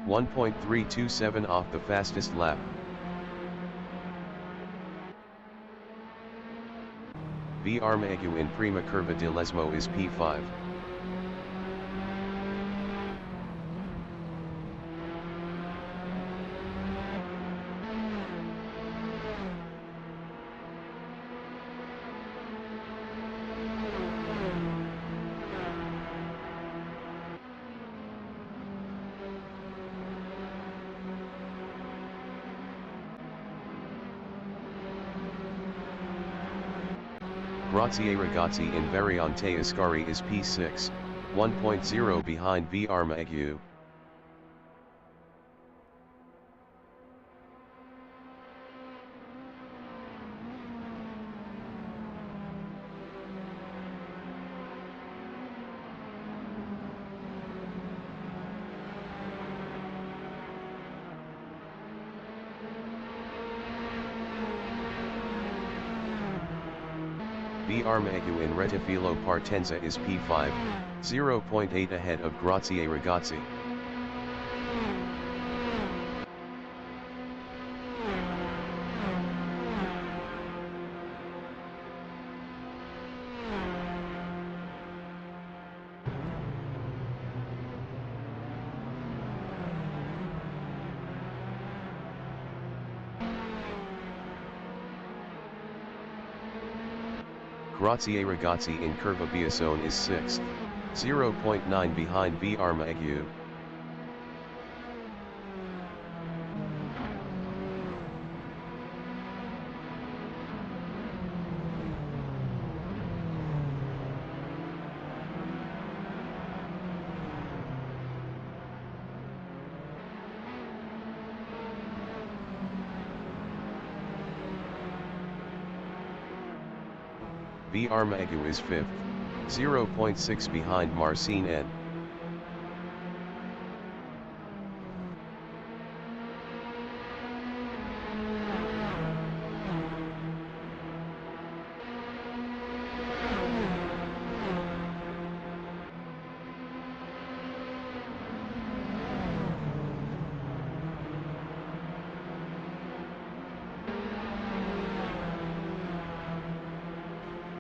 1.327 off the fastest lap. V. Armegu in Prima Curva de Lesmo is P5. Grazie Ragazzi in Variante Ascari is P6, 1.0 behind V. Armegu. V. Armegu in Rettifilo Partenza is P5, 0.8 ahead of Grazie Ragazzi. Grazie Ragazzi in Curva Biasone is 6th, 0.9 behind V. Armegu. V. Armegu is 5th, 0.6 behind Marcin N.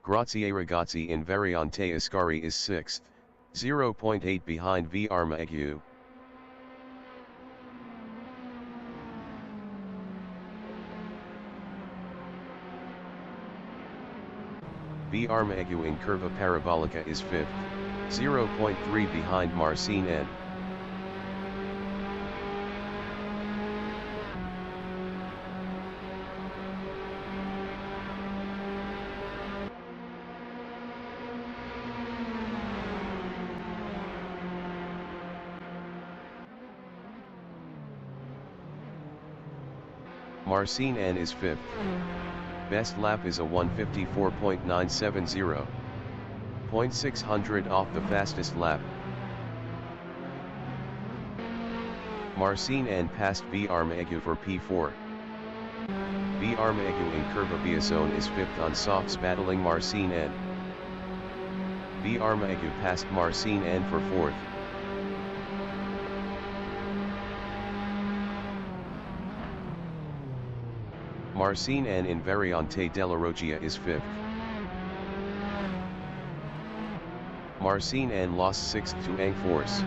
Grazie Ragazzi in Variante Ascari is 6th, 0.8 behind V. Armegu. V. Armegu in Curva Parabolica is 5th, 0.3 behind Marcin N. Marcin N is 5th. Best lap is a 154.970. 0.600 off the fastest lap. Marcin N passed V. Armegu for P4. V. Armegu in Curva is 5th on softs battling Marcin N. V. Armegu passed Marcin N for 4th. Marcin N in Variante della Roggia is 5th. Marcin N lost 6th to Ang Force.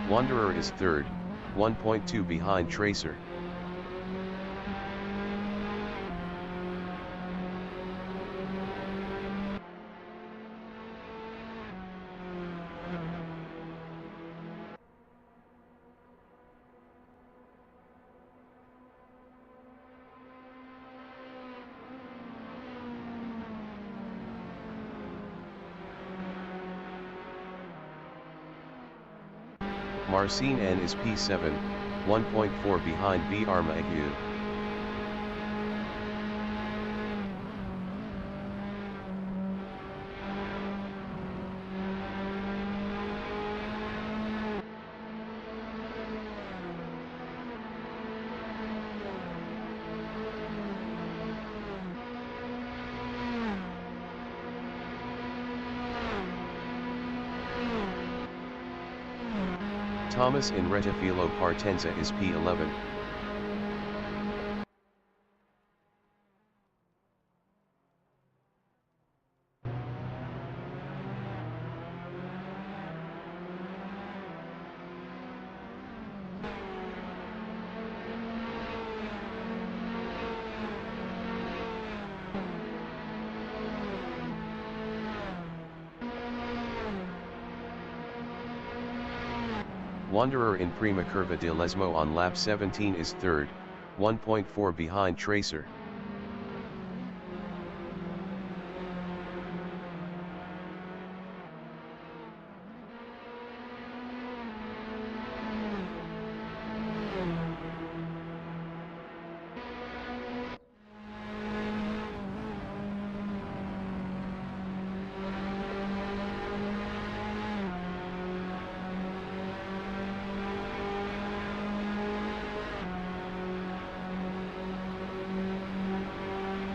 Wanderer is 3rd, 1.2 behind Tracer. Marcin N is P7, 1.4 behind V. Armegu. Thomas in Rettifilo Partenza is P11. Wanderer in Prima Curva di Lesmo on lap 17 is 3rd, 1.4 behind Tracer.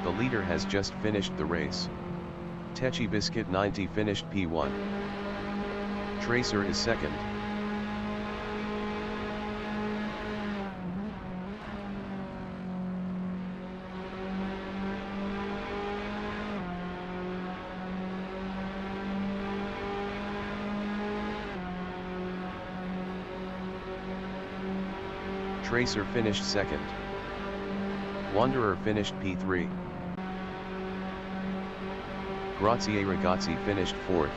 The leader has just finished the race. Tecce Biscuit 90 finished P1. Tracer is 2nd. Tracer finished 2nd. Wanderer finished P3. Grazie Ragazzi finished 4th.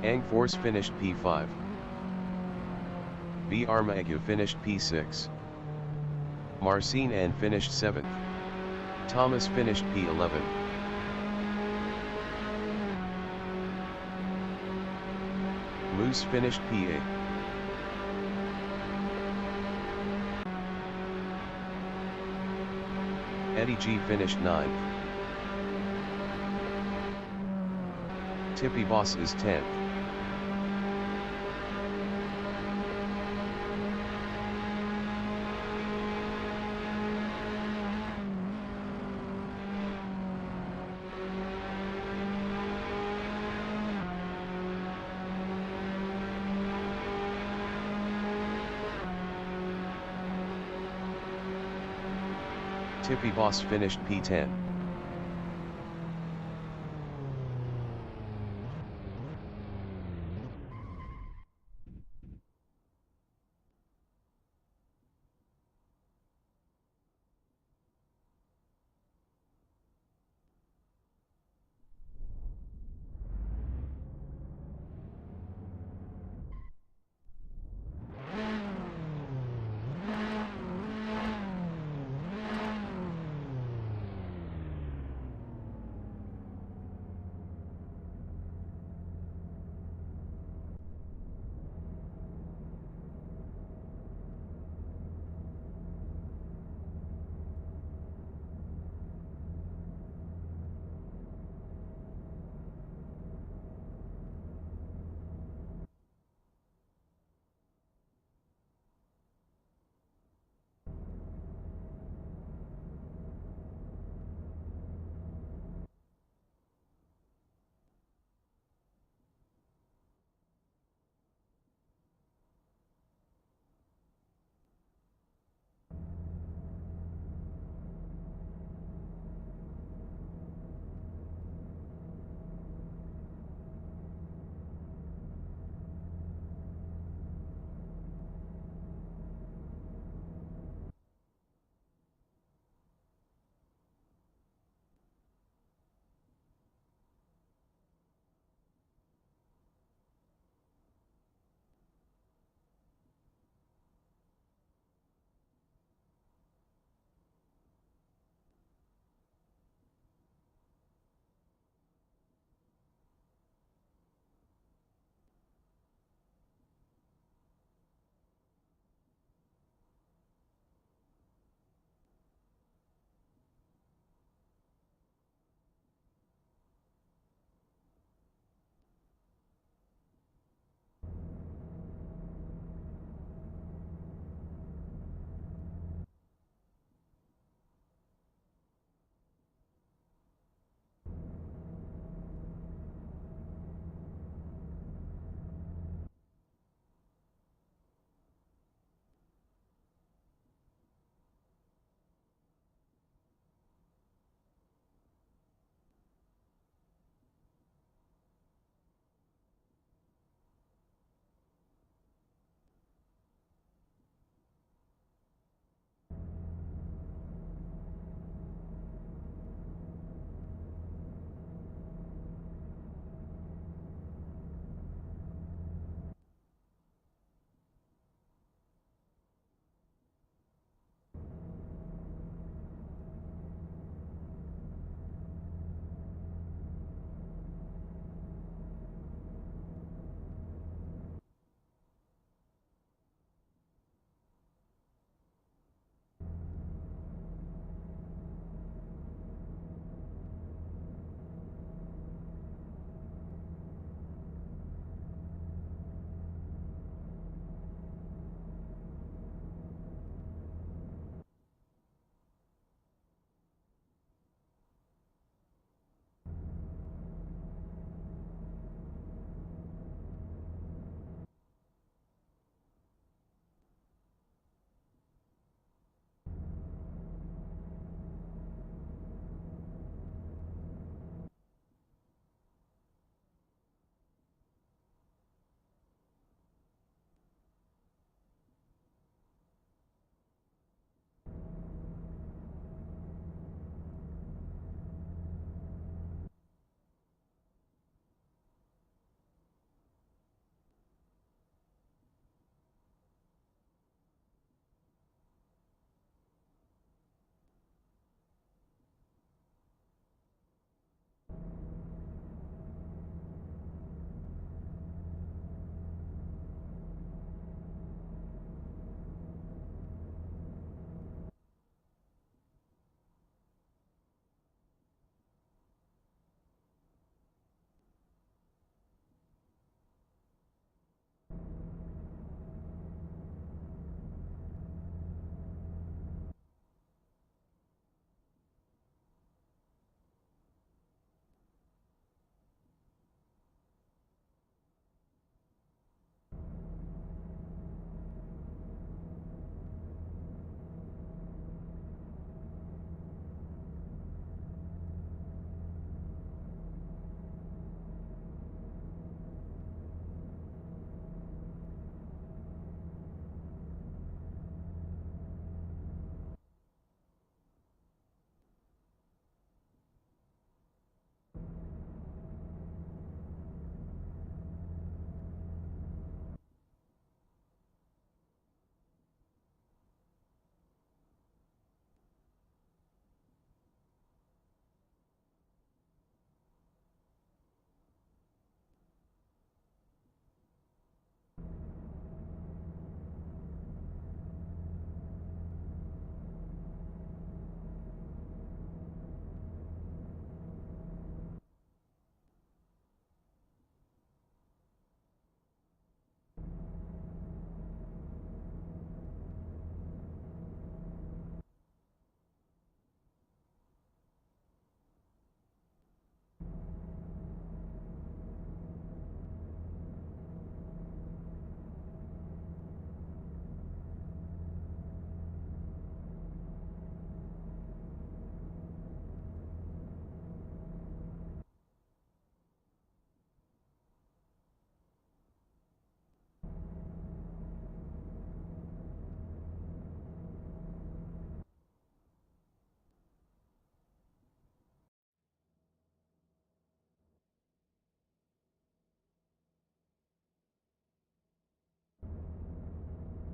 Ang Force finished P5. V. Armegu finished P6. Marcin N finished 7th. Thomas finished P11. Moose finished P8. Eddie G finished 9th. Tippy Boss is 10th. Tippy Boss finished P10.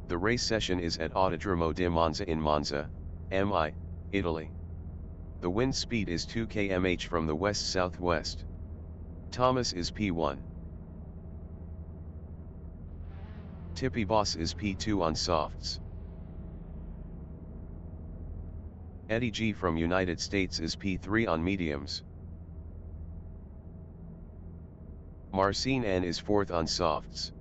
The race session is at Autodromo di Monza in Monza, MI, Italy. The wind speed is 2 km/h from the west-southwest. Thomas is P1. Tippy Boss is P2 on softs. Eddie G from United States is P3 on mediums. Marcin N is 4th on softs.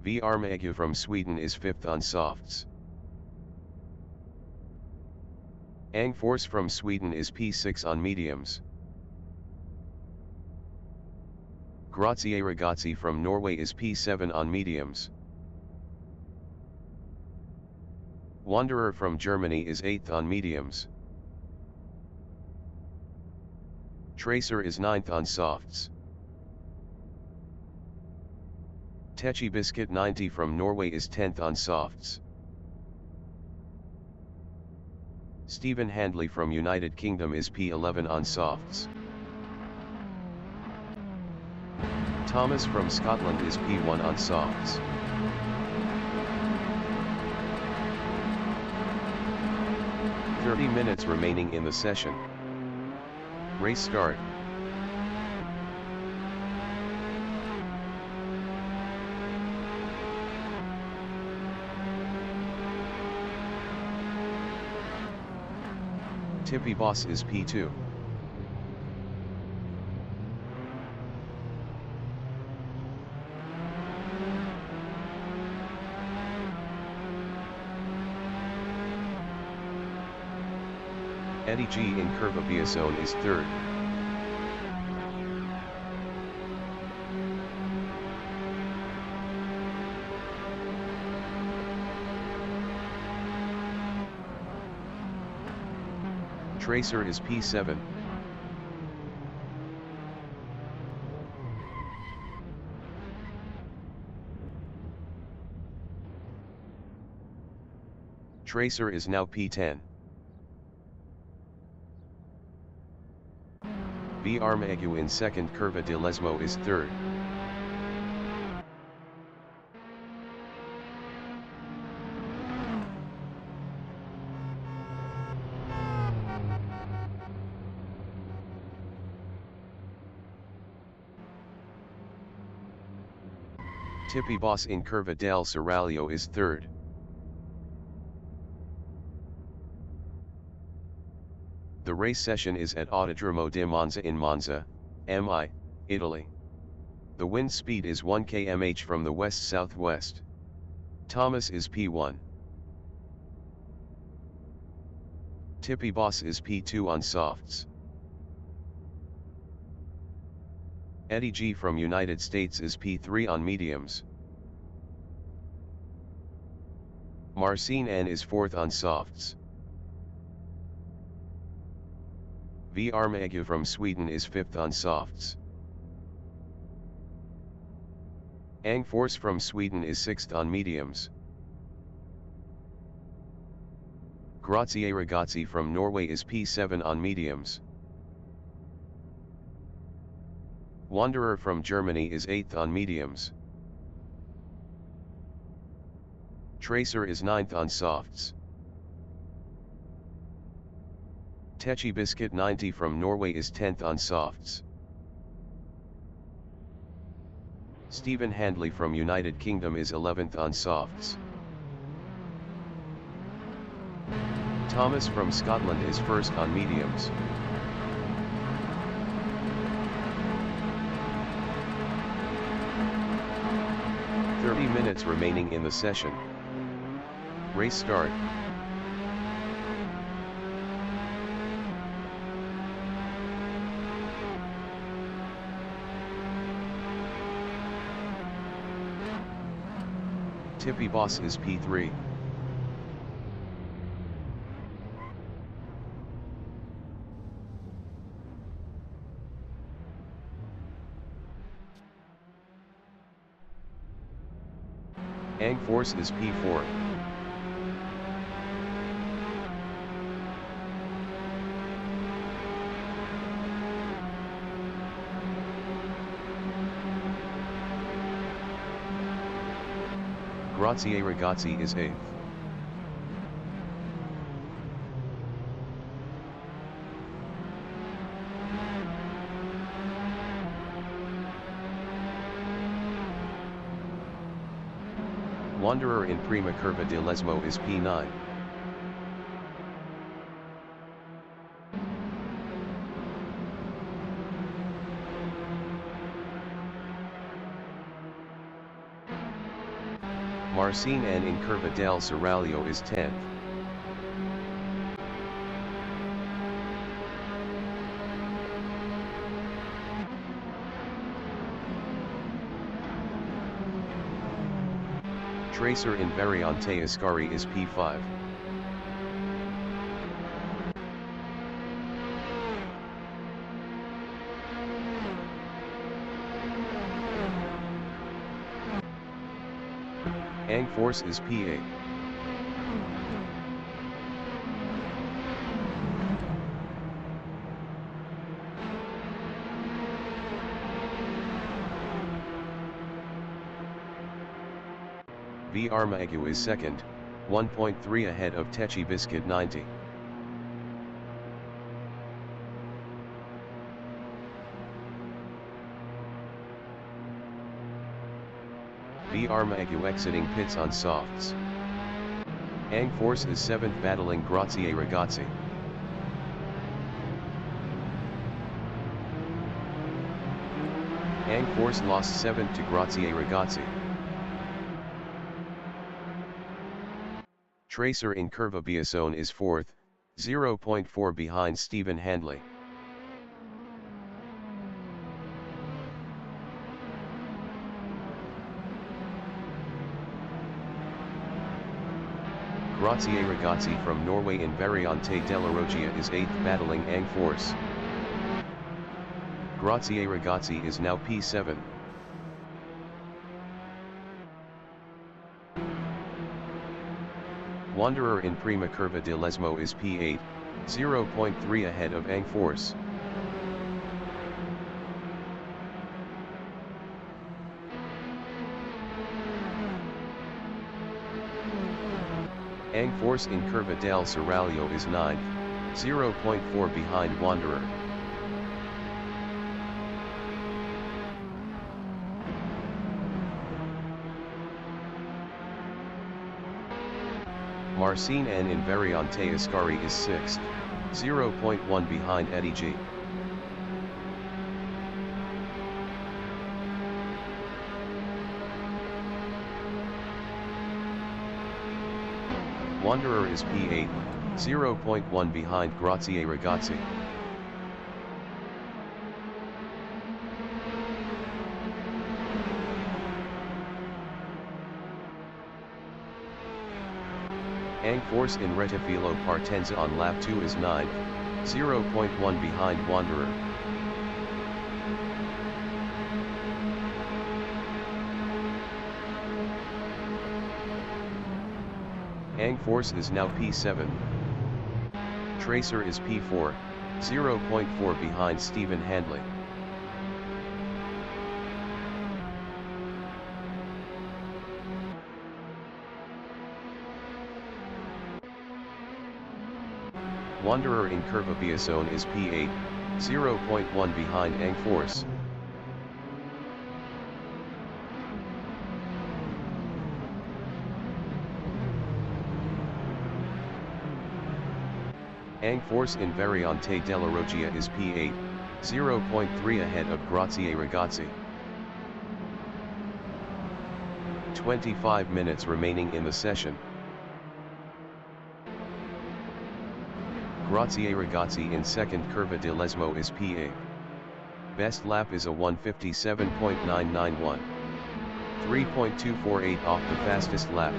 V. Armegu from Sweden is 5th on softs. Ang Force from Sweden is P6 on mediums. Grazie Ragazzi from Norway is P7 on mediums. Wanderer from Germany is 8th on mediums. Tracer is 9th on softs. Techi Biscuit 90 from Norway is 10th on softs. Stephen Handley from United Kingdom is P11 on softs. Thomas from Scotland is P1 on softs. "30 minutes remaining in the session. Race start." Tippy Boss is P2. Eddie G in Curva Biasone is 3rd. Tracer is P7. Tracer is now P10. V. Armegu in 2nd. Curva di Lesmo is 3rd. Tippy Boss in Curva del Seraglio is 3rd. The race session is at Autodromo di Monza in Monza, MI, Italy. The wind speed is 1 km/h from the west-southwest. Thomas is P1. Tippy Boss is P2 on softs. Eddie G from United States is P3 on mediums. Marcin N is 4th on softs. V. Armegu from Sweden is 5th on softs. Ang Force from Sweden is 6th on mediums. Grazie Ragazzi from Norway is P7 on mediums. Wanderer from Germany is 8th on mediums. Tracer is 9th on softs. Techi Biscuit 90 from Norway is 10th on softs. Stephen Handley from United Kingdom is 11th on softs. Thomas from Scotland is 1st on mediums. "30 minutes remaining in the session. Race start." Tippy Boss is P3. Ang Force is P4. Grazie Ragazzi is 8th. Wanderer in Prima Curva di Lesmo is P9. Marcin and in Curva del Seraglio is 10th. Tracer in Variante Ascari is P5. Ang Force is P8. V Armagu is second, 1.3 ahead of Techi Biscuit 90. V Armagu exiting pits on softs. Ang Force is 7th battling Grazie Ragazzi. Ang Force lost 7th to Grazie Ragazzi. Tracer in Curva Biasone is 4th, 0.4 behind Stephen Handley. Grazie Ragazzi from Norway in Variante della Roggia is 8th battling Ang Force. Grazie Ragazzi is now P7. Wanderer in Prima Curva di Lesmo is P8, 0.3 ahead of Ang Force. Ang Force in Curva del Seraglio is 9th, 0.4 behind Wanderer. Marcin and in Variante Ascari is 6th, 0.1 behind Eddie G. Wanderer is P8, 0.1 behind Grazie Ragazzi. Ang Force in Rettifilo Partenza on lap 2 is 9th, 0.1 behind Wanderer. Ang Force is now P7. Tracer is P4, 0.4 behind Stephen Handley. Wanderer in Curva Biasone is P8, 0.1 behind Ang Force. Ang Force in Variante della Roggia is P8, 0.3 ahead of Grazie Ragazzi. 25 minutes remaining in the session. Grazie Ragazzi in second Curva di Lesmo is P8. Best lap is a 1:57.991. 3.248 off the fastest lap.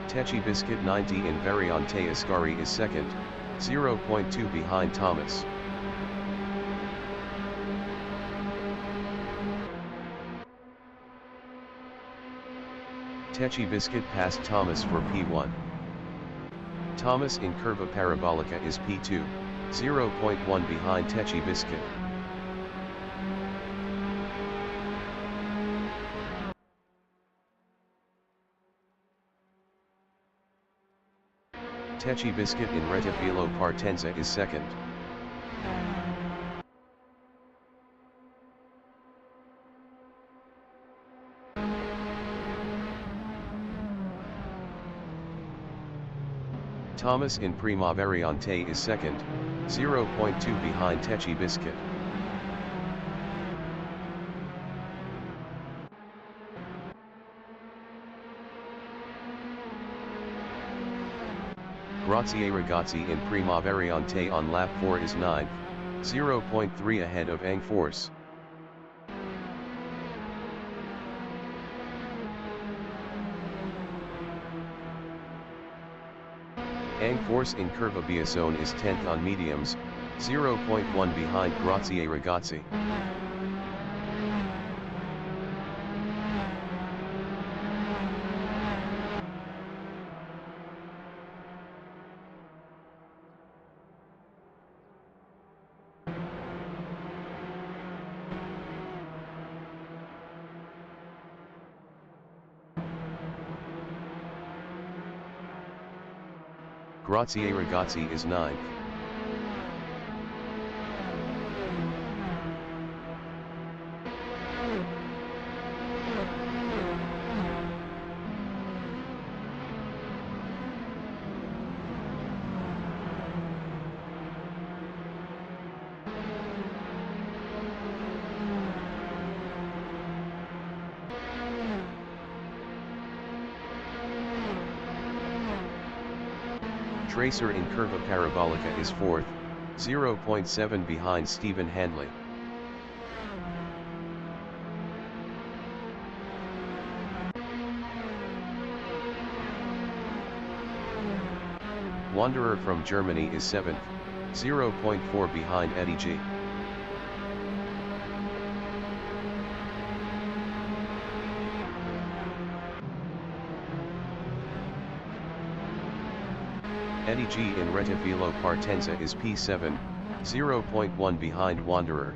Techi Biscuit 90 in Variante Ascari is second, 0.2 behind Thomas. Techi Biscuit passed Thomas for P1. Thomas in Curva Parabolica is P2, 0.1 behind Techi Biscuit. Tecce Biscuit in Rettifilo Partenza is second. Thomas in Primaveriante is second, 0.2 behind Tecce Biscuit. Grazie Ragazzi in Primaveriante on lap 4 is 9th, 0.3 ahead of Angforce. Angforce in Curvabiasone is 10th on mediums, 0.1 behind Grazie Ragazzi. Grazie Ragazzi is 9th. Tracer in Curva Parabolica is 4th, 0.7 behind Stephen Handley. Wanderer from Germany is 7th, 0.4 behind Eddie G. Eddie G in Rettifilo Partenza is P7, 0.1 behind Wanderer.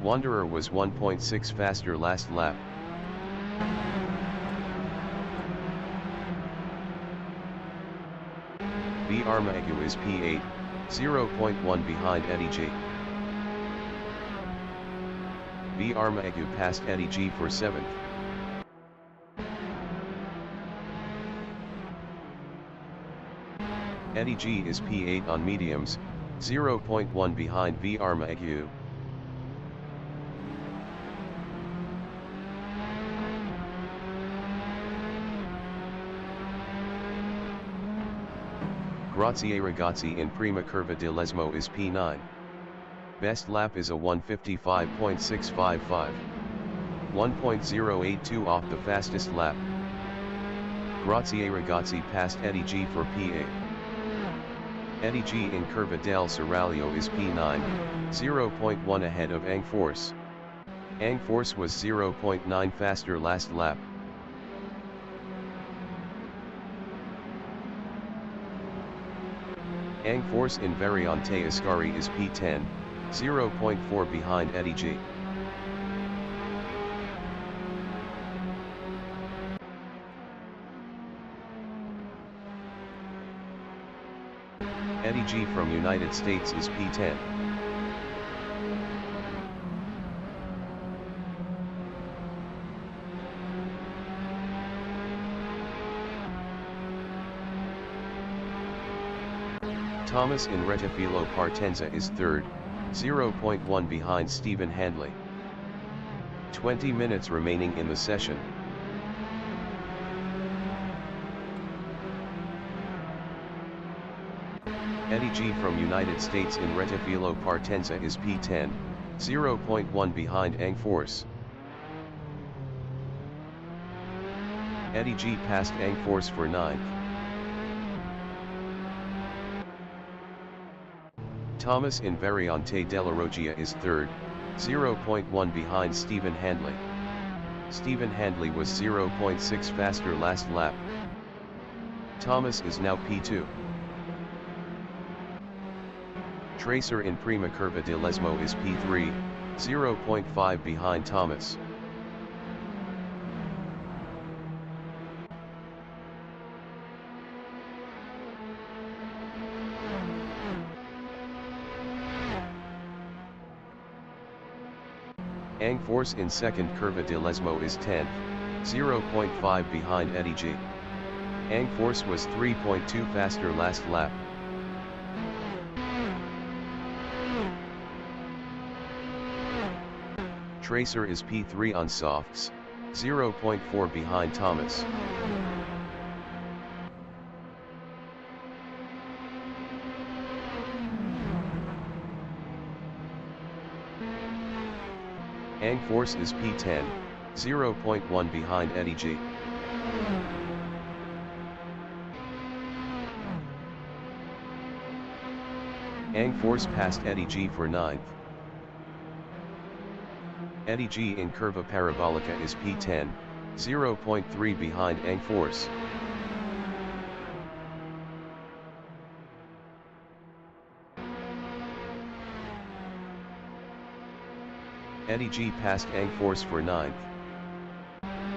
Wanderer was 1.6 faster last lap. V Armagu is P8, 0.1 behind Eddie G. V Armagu passed Eddie G for 7th. Eddie G is P8 on mediums, 0.1 behind V Armagu. Grazie Ragazzi in Prima Curva di Lesmo is P9. Best lap is a 1:55.655. 1.082 off the fastest lap. Grazie Ragazzi passed Eddie G for P8. Eddie G in Curva del Seraglio is P9, 0.1 ahead of Angforce. Angforce was 0.9 faster last lap. Angforce in Variante Ascari is P10, 0.4 behind Eddie G. Eddie G from United States is P10. Thomas in Rettifilo Partenza is 3rd, 0.1 behind Stephen Handley. 20 minutes remaining in the session. Eddie G from United States in Rettifilo Partenza is P10, 0.1 behind Angforce. Eddie G passed Angforce for 9th. Thomas in Variante della Roggia is 3rd, 0.1 behind Stephen Handley. Stephen Handley was 0.6 faster last lap. Thomas is now P2. Tracer in Prima Curva di Lesmo is P3, 0.5 behind Thomas. Ang Force in second. Curva de Lesmo is 10th, 0.5 behind Eddie G. Ang Force was 3.2 faster last lap. Tracer is P3 on softs, 0.4 behind Thomas. Ang Force is P10, 0.1 behind Eddie G. Ang Force passed Eddie G for 9th. Eddie G in Curva Parabolica is P10, 0.3 behind Ang Force. Eddie G passed Ang Force for 9th.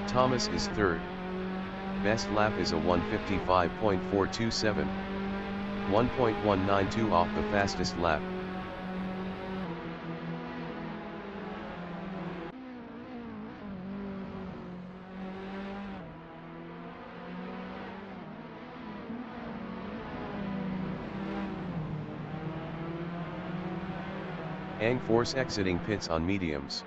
Thomas is 3rd. Best lap is a 1:55.427. 1.192 off the fastest lap. Ang Force exiting pits on mediums.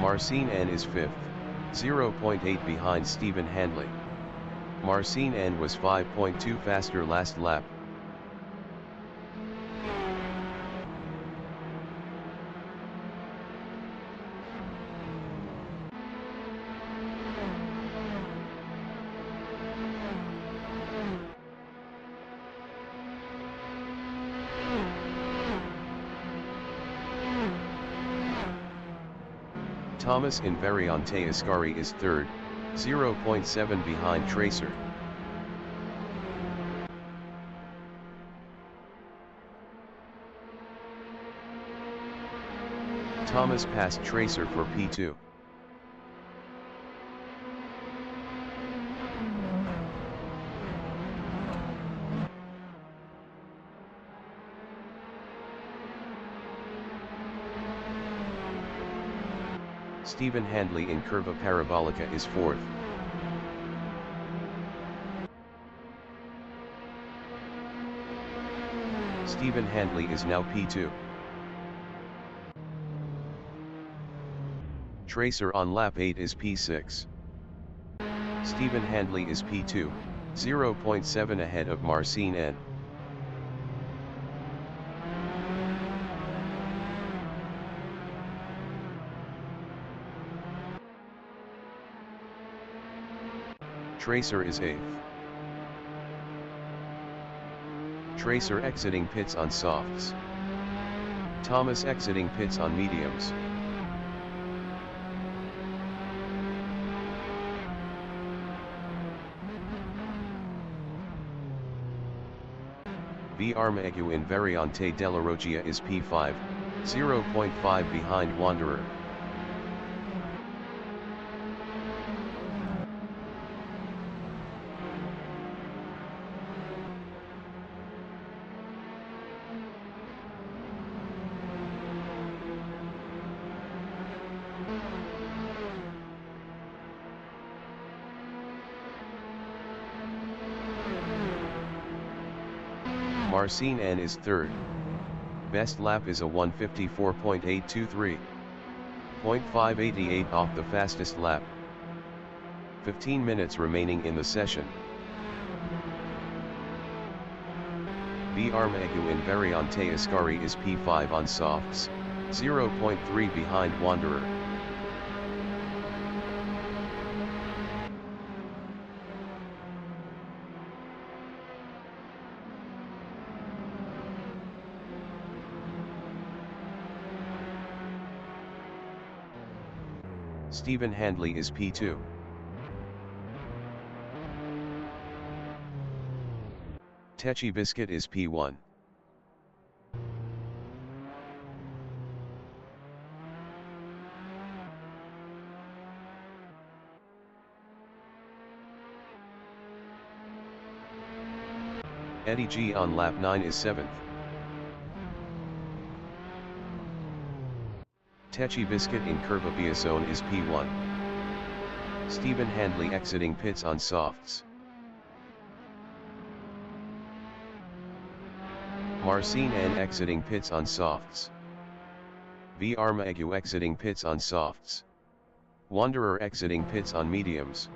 Marcin N is 5th, 0.8 behind Stephen Handley. Marcin N was 5.2 faster last lap. Thomas in Variante Ascari is 3rd, 0.7 behind Tracer. Thomas passed Tracer for P2. Stephen Handley in Curva Parabolica is 4th. Stephen Handley is now P2. Tracer on lap 8 is P6. Stephen Handley is P2, 0.7 ahead of Marcin N. Tracer is 8th. Tracer exiting pits on softs. Thomas exiting pits on mediums. Armagu in Variante della Roggia is P5, 0.5 behind Wanderer. Marcin N is 3rd. Best lap is a 1:54.823. 0.588 off the fastest lap. 15 minutes remaining in the session. Armagu in Variante Ascari is P5 on softs, 0.3 behind Wanderer. Stephen Handley is P2. Tecchi Biscuit is P1. Eddie G on lap 9 is 7th. Tecce Biscuit in Curva Biasone is P1. Stephen Handley exiting pits on softs. Marcin N exiting pits on softs. V. Armaegu exiting pits on softs. Wanderer exiting pits on mediums.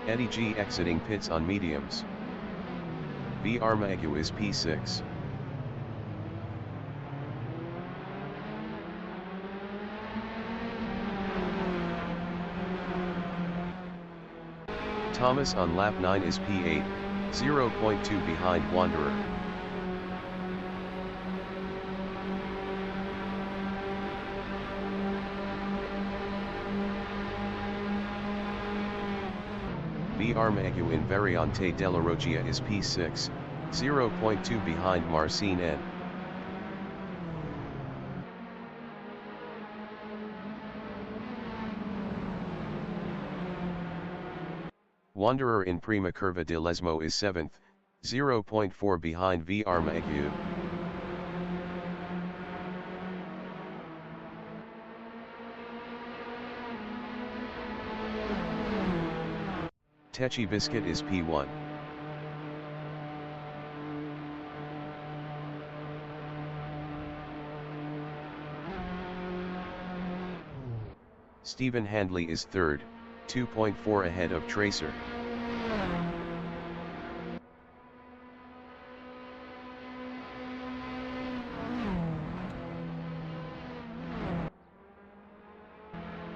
Eddie G exiting pits on mediums. V. Armaegu is P6. Thomas on lap 9 is P8, 0.2 behind Wanderer. V. Armaegu in Variante della Roggia is P6, 0.2 behind Marcin N. Wanderer in Prima Curva di Lesmo is 7th, 0.4 behind V. Armaegu. Tecce Biscuit is P1. Stephen Handley is 3rd, 2.4 ahead of Tracer.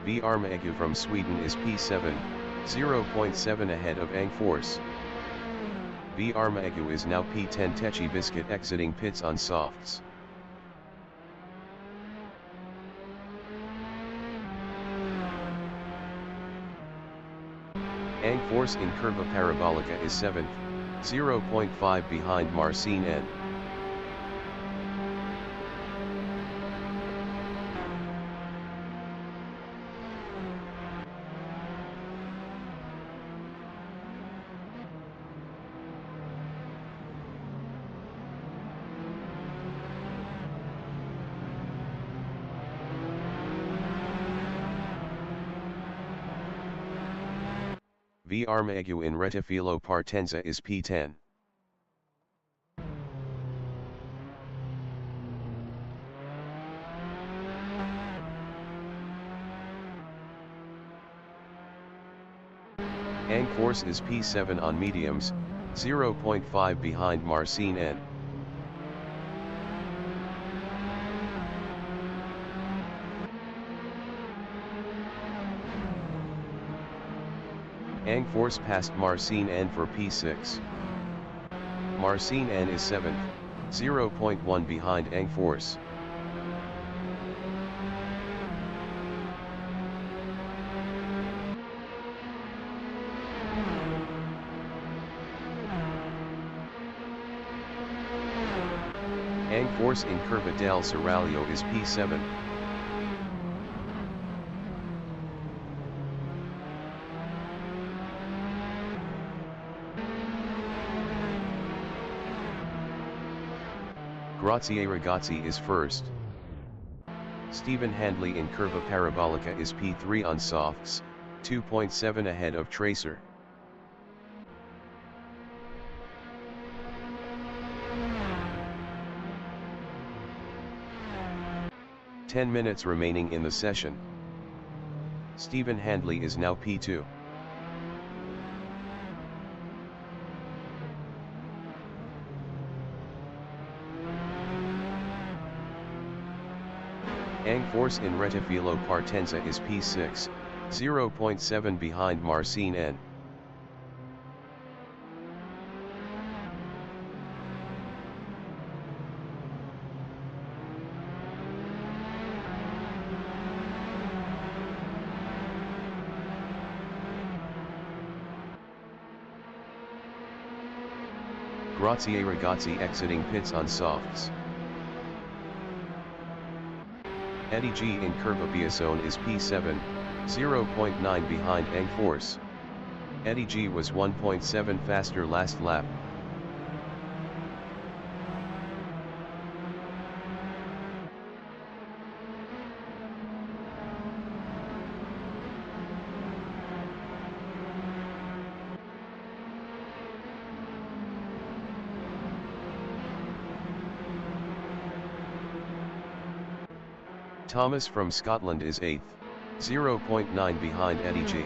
V. Armaegu from Sweden is P7, 0.7 ahead of Angforce. V. Armaegu is now P10. Tecce Biscuit exiting pits on softs. Angforce in Curva Parabolica is 7th, 0.5 behind Marcin N. V. Armaegu in Rettifilo Partenza is P10. Angforce is P7 on mediums, 0.5 behind Marcin N. Angforce passed Marcin N for P6. Marcin N is 7th, 0.1 behind Angforce. Angforce in Curva del Seraglio is P7. Grazie Ragazzi is 1st. Stephen Handley in Curva Parabolica is P3 on softs, 2.7 ahead of Tracer. Ten minutes remaining in the session. Stephen Handley is now P2. Angforce in Rettifilo Partenza is P6, 0.7 behind Marcin N. Grazie Ragazzi exiting pits on softs. Eddie G in Curva Biasone is P7, 0.9 behind Angforce. Eddie G was 1.7 faster last lap. Thomas from Scotland is 8th, 0.9 behind Eddie G.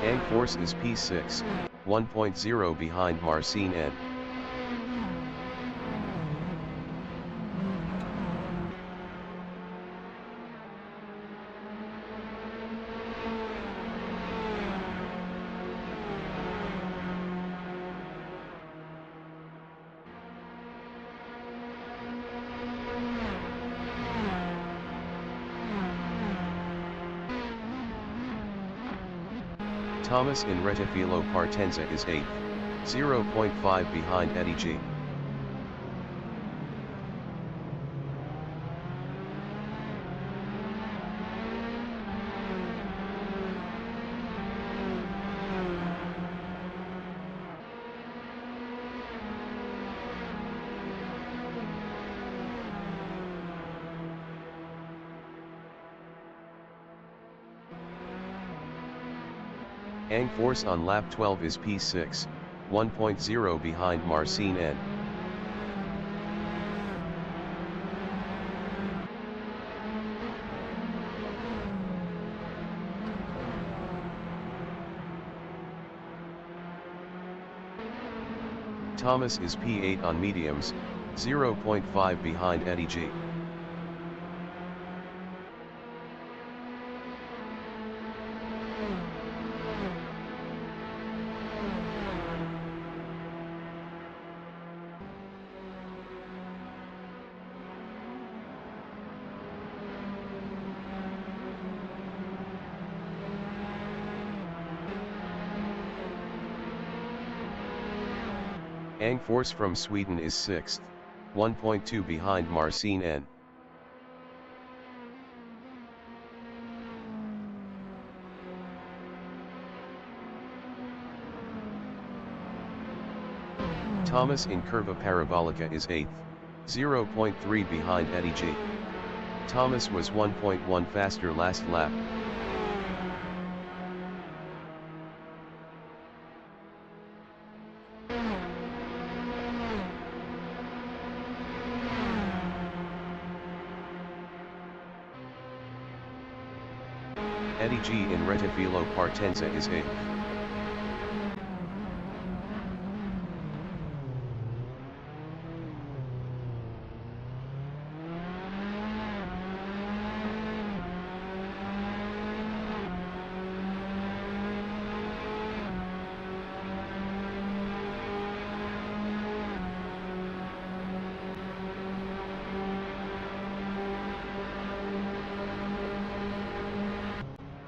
Ang Force is P6, 1.0 behind Marcin N. Thomas in Rettifilo Partenza is 8th, 0.5 behind Eddie G. Ang Force on lap 12 is P6, 1.0 behind Marcin N. Thomas is P8 on mediums, 0.5 behind Eddie G. Ang Force from Sweden is 6th, 1.2 behind Marcin N. Thomas in Curva Parabolica is 8th, 0.3 behind Eddie G. Thomas was 1.1 faster last lap. Eddie G in Rettifilo Partenza is 8th.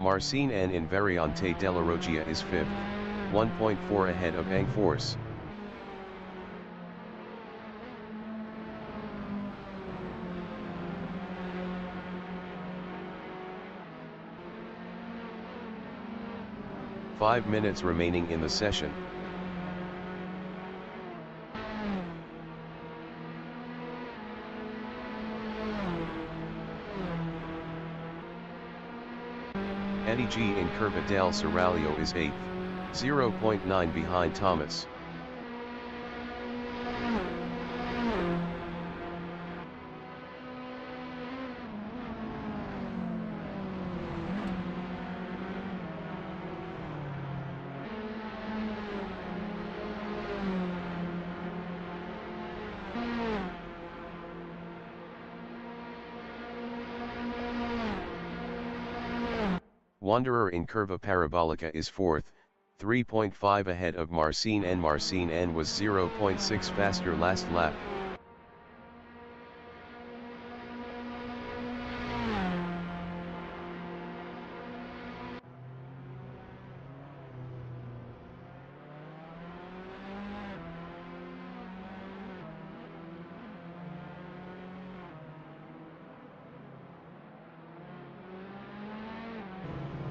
Marcin N in Variante della Roggia is 5th, 1.4 ahead of Ang Force. Five minutes remaining in the session. Eddie G in Curva del Seraglio is 8th, 0.9 behind Thomas. Wanderer in Curva Parabolica is 4th, 3.5 ahead of Marcin N. Marcin N was 0.6 faster last lap.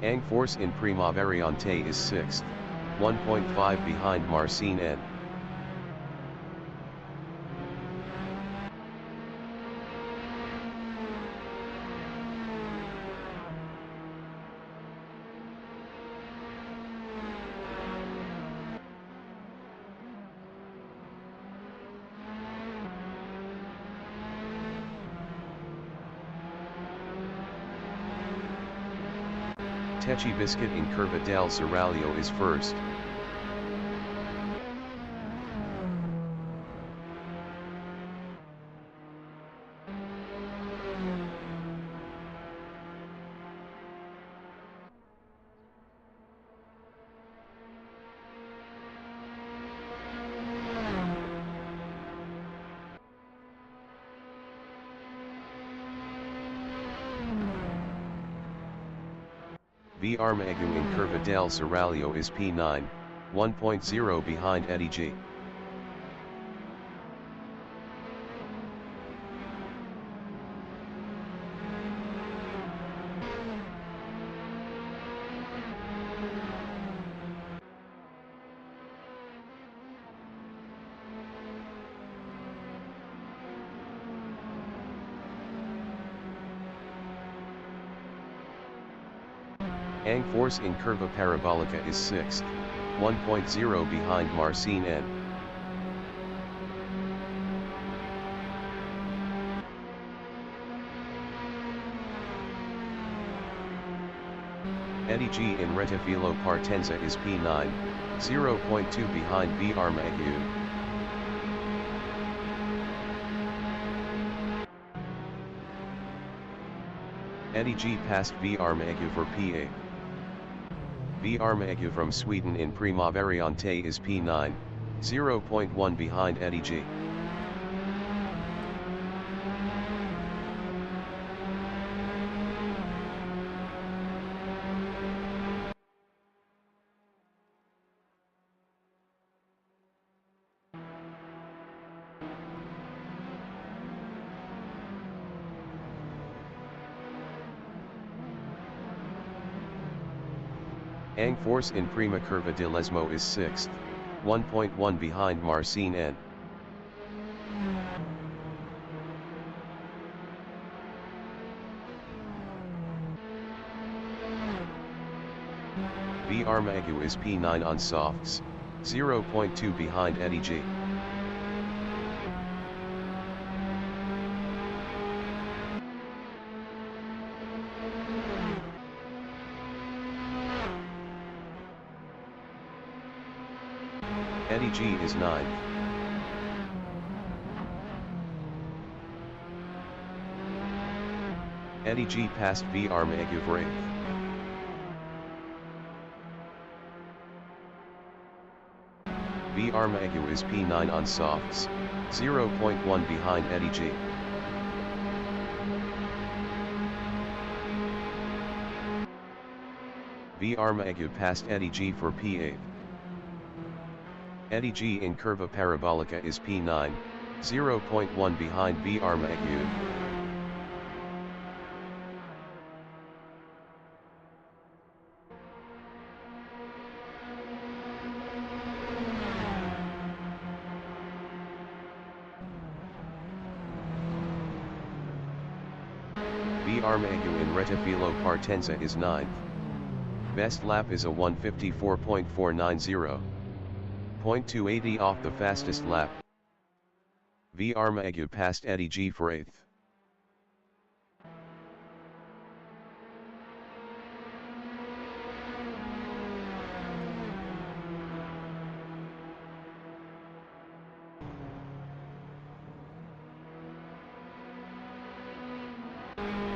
Ang Force in Prima Variante is 6th, 1.5 behind Marcin N. Tecce Biscuit in Curva del Seraglio is first. V. Armagou in Curva del Seraglio is P9, 1.0 behind Eddie G. Ang Force in Curva Parabolica is 6th, 1.0 behind Marcin N. Eddie G in Rettifilo Partenza is P9, 0.2 behind V. Armagou. Eddie G passed V. Armagou for P8. V. Armagou from Sweden in Prima Variante is P9, 0.1 behind Eddie G. Ang Force in Prima Curva de Lesmo is 6th, 1.1 behind Marcin N. V. Armagou is P9 on softs, 0.2 behind Eddie G. Eddie G is 9th. Eddie G passed V. Armagou for 8th. V. Armagou is P9 on softs, 0.1 behind Eddie G. V. Armagou passed Eddie G for P8. Eddie G in Curva Parabolica is P9, 0.1 behind V. Armagou. V. Armagou in Rettifilo Partenza is 9th. Best lap is a 154.490. 0.280 off the fastest lap. V. Armagou passed Eddie G for 8th.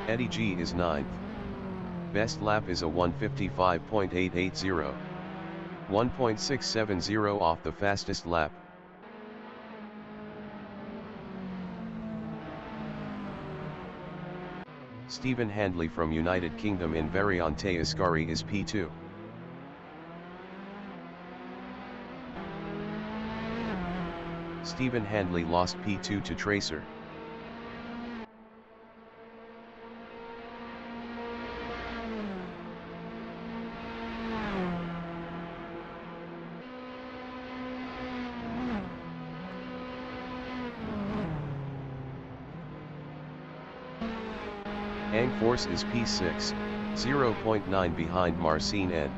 Eddie G is 9th. Best lap is a 155.880. 1.670 off the fastest lap. Stephen Handley from United Kingdom in Variante Ascari is P2. Stephen Handley lost P2 to Tracer. Ang Force is P6, 0.9 behind Marcin N.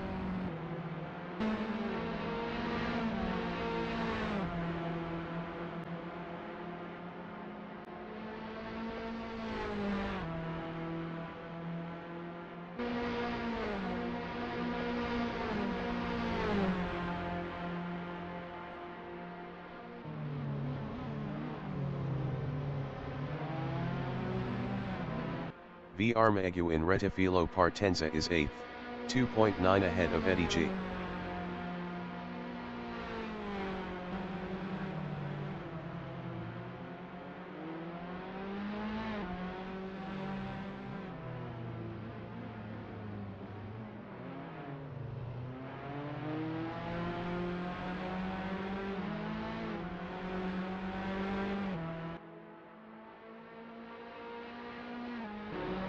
V. Armagu in Retifilo Partenza is 8th, 2.9 ahead of Eddie G.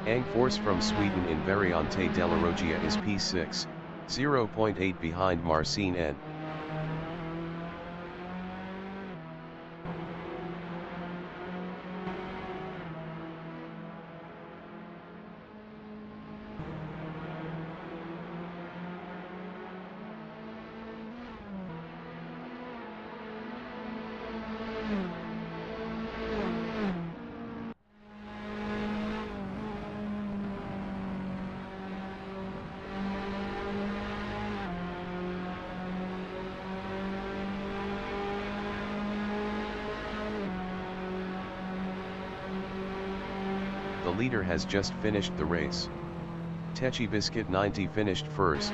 Ang Force from Sweden in Variante della Roggia is P6, 0.8 behind Marcin N. The leader has just finished the race. Tecce Biscuit 90 finished first.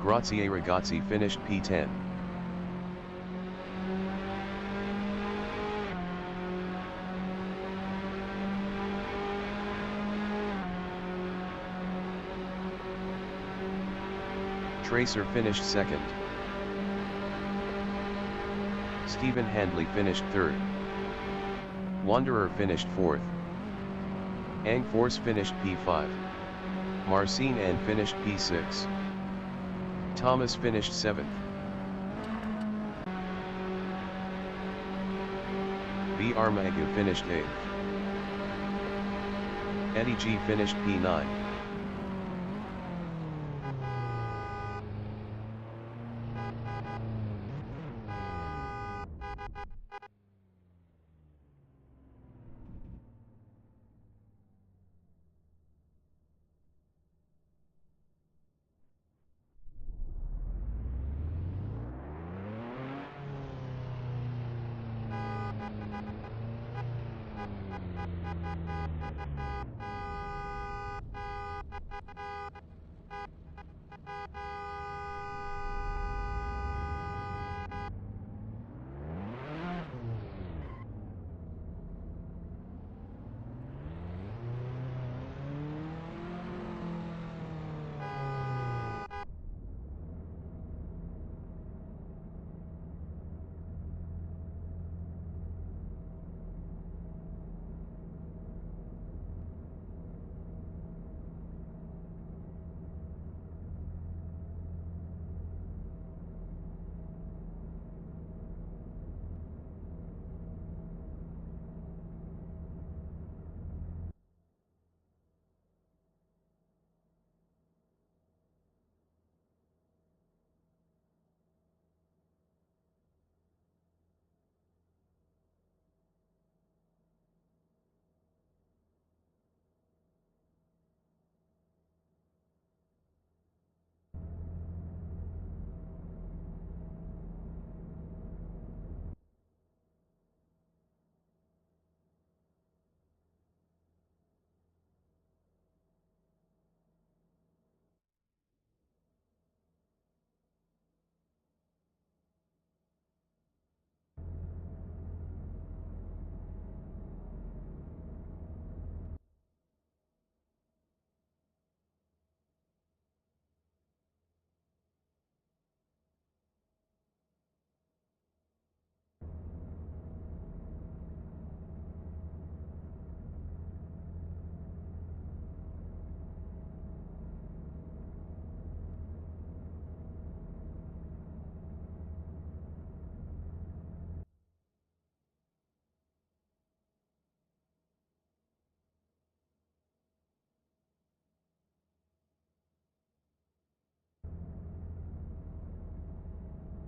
Grazie Ragazzi finished P10. Tracer finished second. Stephen Handley finished third. Wanderer finished fourth. Ang Force finished P5. Marcin N finished P6. Thomas finished 7th. V. Armagu finished 8th. Eddie G finished P9.